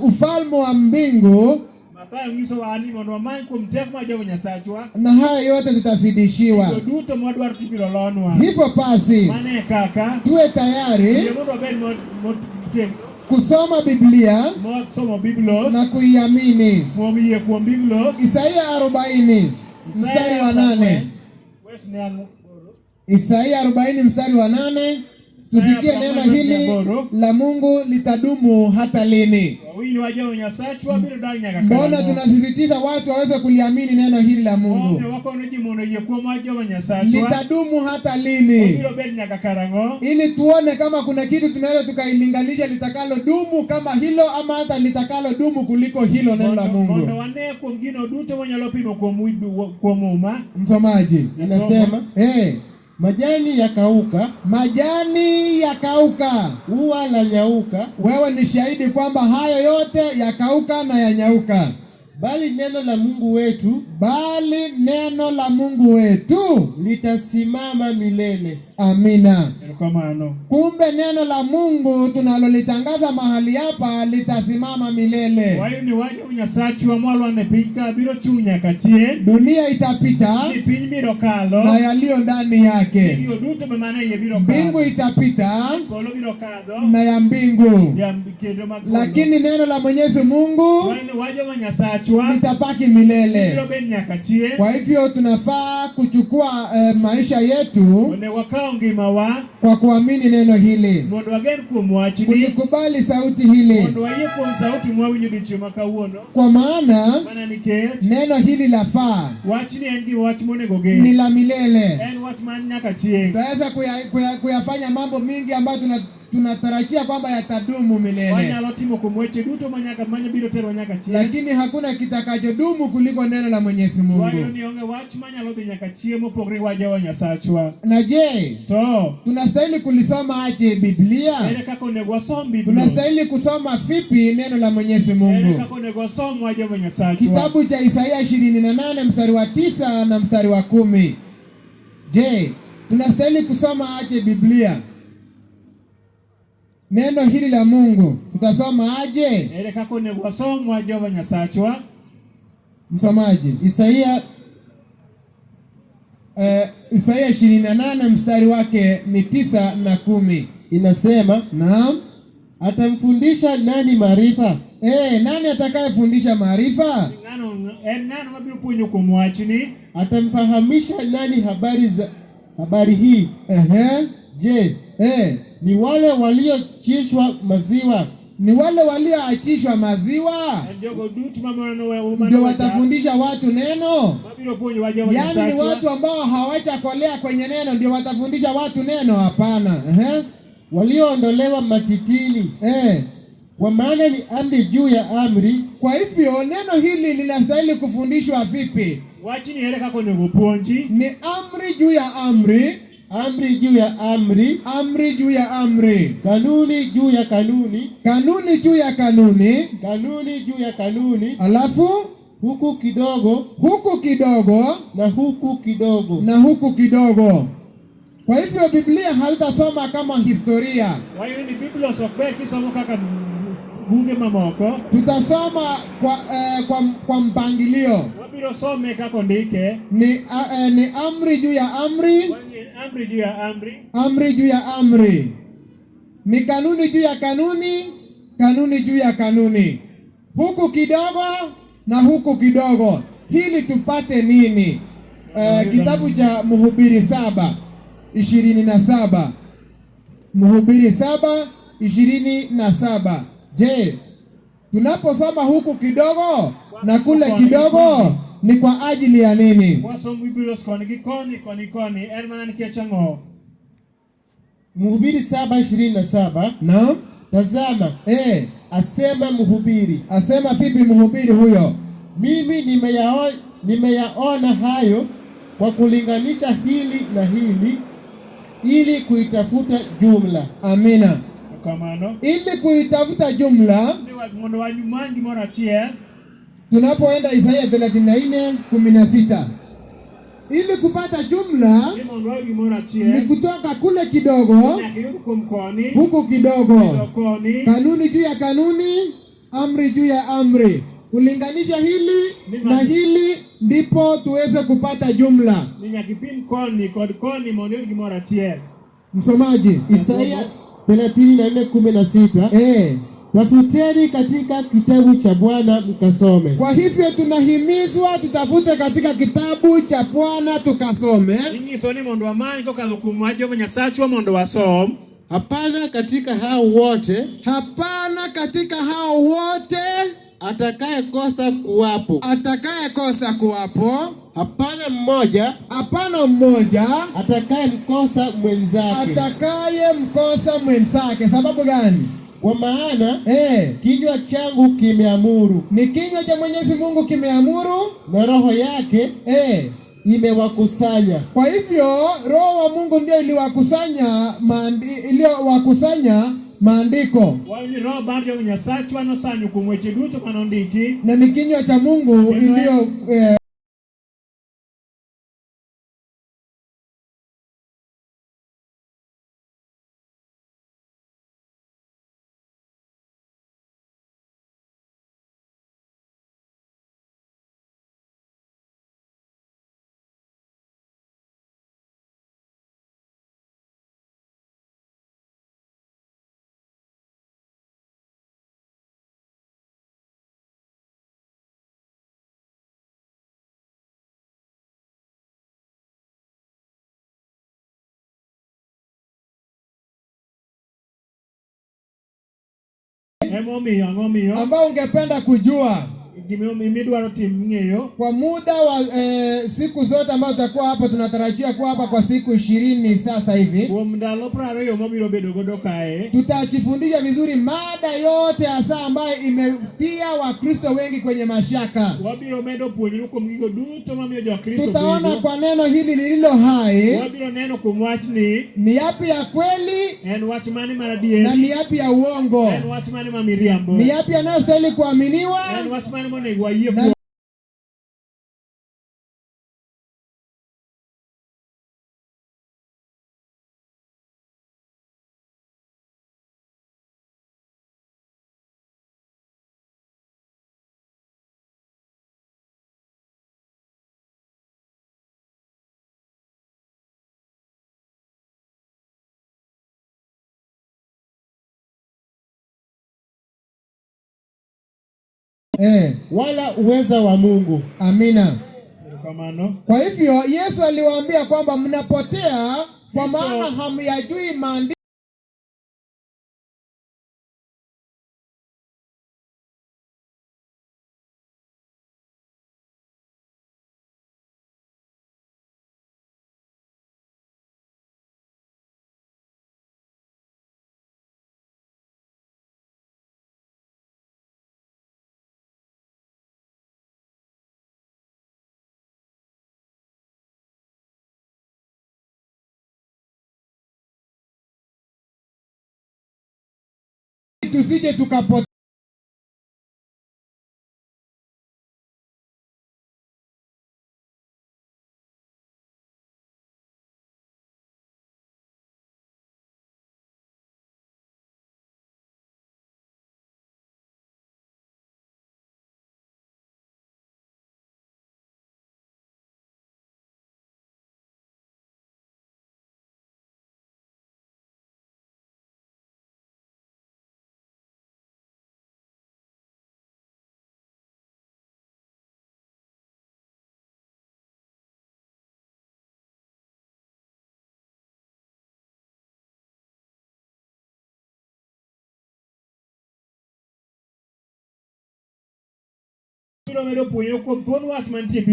Speaker 1: ufalme wa mbingu, na haya yote tutazidishiwa. Hivyo basi tuwe tayari kusoma Biblia na kuiamini. Isaia 40 mstari wa 8. Isaia 40 mstari wa 8. Tusikie neno hili la Mungu litadumu hata lini? Mbona tunasisitiza watu waweze kuliamini neno hili la Mungu? Litadumu hata lini? Ili tuone kama kuna kitu tunaweza tukailinganisha litakalo dumu kama hilo, ama hata litakalo dumu kuliko hilo neno la Mungu. Msomaji anasema majani yakauka, majani yakauka, ua la nyauka. Wewe ni shahidi kwamba hayo yote yakauka na yanyauka, bali neno la Mungu wetu litasimama milele. Amina. Kumbe neno la Mungu tunalolitangaza mahali hapa litasimama milele. Dunia itapita na yaliyo ndani yake, mbingu itapita na ya mbingu, lakini neno la Mwenyezi Mungu litabaki milele. Kwa hivyo tunafaa kuchukua maisha yetu kwa kuamini neno hili, kulikubali sauti hili, kwa maana neno hili lafaa, ni la milele. Tutaweza kuyafanya mambo mingi ambayo tunatarajia kwamba yatadumu milele, lakini hakuna kitakachodumu kuliko neno la Mwenyezi Mungu. Na je, tunastahili kulisoma aje Biblia? Tunastahili kusoma vipi neno la Mwenyezi Mungu? Kitabu cha Isaia 28 mstari wa 9 na mstari wa 10. Je, tunastahili kusoma aje Biblia? Neno hili la Mungu tutasoma aje? Msomaji, Isaia 28 mstari wake ni 9 na 10. Inasema, naam, atamfundisha nani maarifa? Nani atakayefundisha maarifa? Atamfahamisha nani habari hii? Je, ni wale waliochishwa maziwa Ni wale walioachishwa maziwa
Speaker 2: jogo duto mamano
Speaker 1: ndio watafundisha watu neno. Yaani ni watu ambao hawajakolea kwenye neno ndio watafundisha watu neno? Hapana.
Speaker 3: Walioondolewa matitini. Kwa maana ni amri juu ya amri.
Speaker 1: Kwa hivyo neno hili linastahili kufundishwa vipi? Ni amri juu ya amri,
Speaker 3: amri juu ya amri,
Speaker 1: amri juu ya amri,
Speaker 3: kanuni juu ya kanuni,
Speaker 1: kanuni juu ya kanuni,
Speaker 3: kanuni juu ya kanuni,
Speaker 1: alafu
Speaker 3: huku kidogo,
Speaker 1: huku kidogo,
Speaker 3: na huku kidogo,
Speaker 1: na huku kidogo. Kwa hivyo Biblia halitasoma kama historia. Tutasoma kwa mpangilio. Ni amri juu ya amri,
Speaker 2: amri juu ya amri,
Speaker 1: amri juu ya amri. Ni kanuni juu ya kanuni, kanuni juu ya kanuni. Huku kidogo na huku kidogo. Hili tupate nini? Kitabu cha Mhubiri 7:27. Mhubiri 7:27. Je, tunaposoma huku kidogo na kule kidogo ni kwa ajili ya nini?
Speaker 3: Mhubiri 7:27.
Speaker 1: Naam.
Speaker 3: Tazama, asema mhubiri.
Speaker 1: Asema vipi mhubiri huyo?
Speaker 3: Mimi nimeyaona hayo kwa kulinganisha hili na hili, ili kuitafuta jumla.
Speaker 1: Amina. Ili kuitafuta jumla. Tunapoenda Isaya 34:16. Ili kupata jumla ni kutoka kule kidogo huku kidogo. Kanuni juu ya kanuni, amri juu ya amri. Kulinganisha hili na hili ndipo tuweze kupata jumla. Msomaji,
Speaker 3: Isaya 34:16. Tafuteni katika kitabu cha Bwana mkasome.
Speaker 1: Kwa hivyo tunahimizwa tutafute katika kitabu cha Bwana tukasome.
Speaker 3: Hapana katika hao wote,
Speaker 1: hapana katika hao wote
Speaker 3: atakayekosa kuwapo,
Speaker 1: atakayekosa kuwapo.
Speaker 3: Hapana mmoja,
Speaker 1: hapana mmoja
Speaker 3: atakayemkosa mwenzake,
Speaker 1: atakayemkosa mwenzake. Sababu gani?
Speaker 3: Kwa maana kinywa changu kimeamuru. Ni kinywa cha Mwenyezi Mungu kimeamuru, na roho yake imewakusanya.
Speaker 1: Kwa hivyo roho wa Mungu ndio iliwakusanya maandiko. Na ni kinywa cha Mungu ilio ambao ungependa kujua kwa muda wa siku zote ambazo tutakuwa hapa. Tunatarajia kuwa hapa kwa siku 20 sasa hivi. Tutajifundisha vizuri mada yote hasa ambayo imetia Wakristo wengi kwenye mashaka. Tutaona kwa neno hili lililo hai ni yapi ya kweli na ni yapi ya uongo, ni yapi yanayostahili kuaminiwa na
Speaker 3: wala uweza wa Mungu.
Speaker 1: Amina. Kwa hivyo Yesu aliwaambia kwamba mnapotea kwa maana hamyajui maandiko. tusije tukapotea.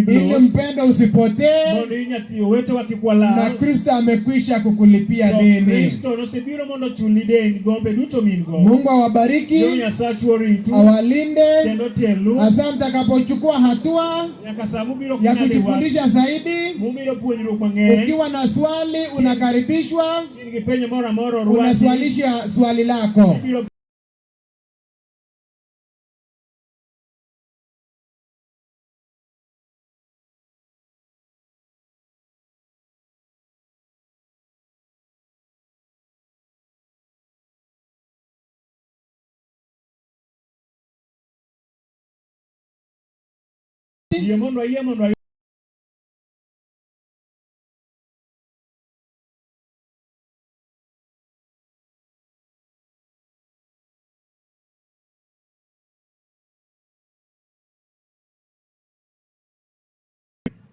Speaker 1: Ili mpendo usipotee, na Kristo amekwisha kukulipia deni. Mungu awabariki, awalinde, hasa mtakapochukua hatua ya kujifundisha zaidi. Ukiwa na swali unakaribishwa, unaswalisha swali lako.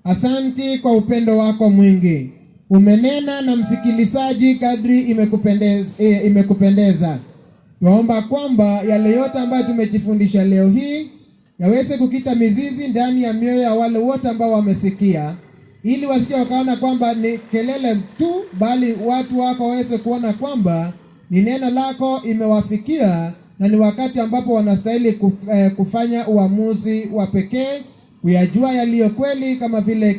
Speaker 1: Asanti kwa upendo wako mwingi. Umenena na msikilizaji kadri imekupendeza. Tuomba kwamba yale yote ambayo tumejifundisha leo hii yaweze kukita mizizi ndani ya mioyo ya wale wote ambao wamesikia, ili wasije wakaona kwamba ni kelele tu, bali watu wako waweze kuona kwamba ni neno lako imewafikia, na ni wakati ambapo wanastahili kufanya uamuzi wa pekee, kuyajua yaliyo kweli, kama vile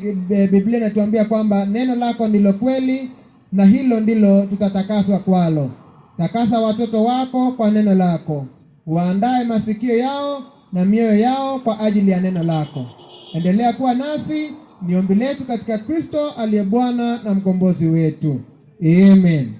Speaker 1: Biblia inatuambia kwamba neno lako ndilo kweli, na hilo ndilo tutatakaswa kwalo. Takasa watoto wako kwa neno lako, waandae masikio yao na mioyo yao kwa ajili ya neno lako. Endelea kuwa nasi, ni ombi letu katika Kristo aliye Bwana na mkombozi wetu. Amen.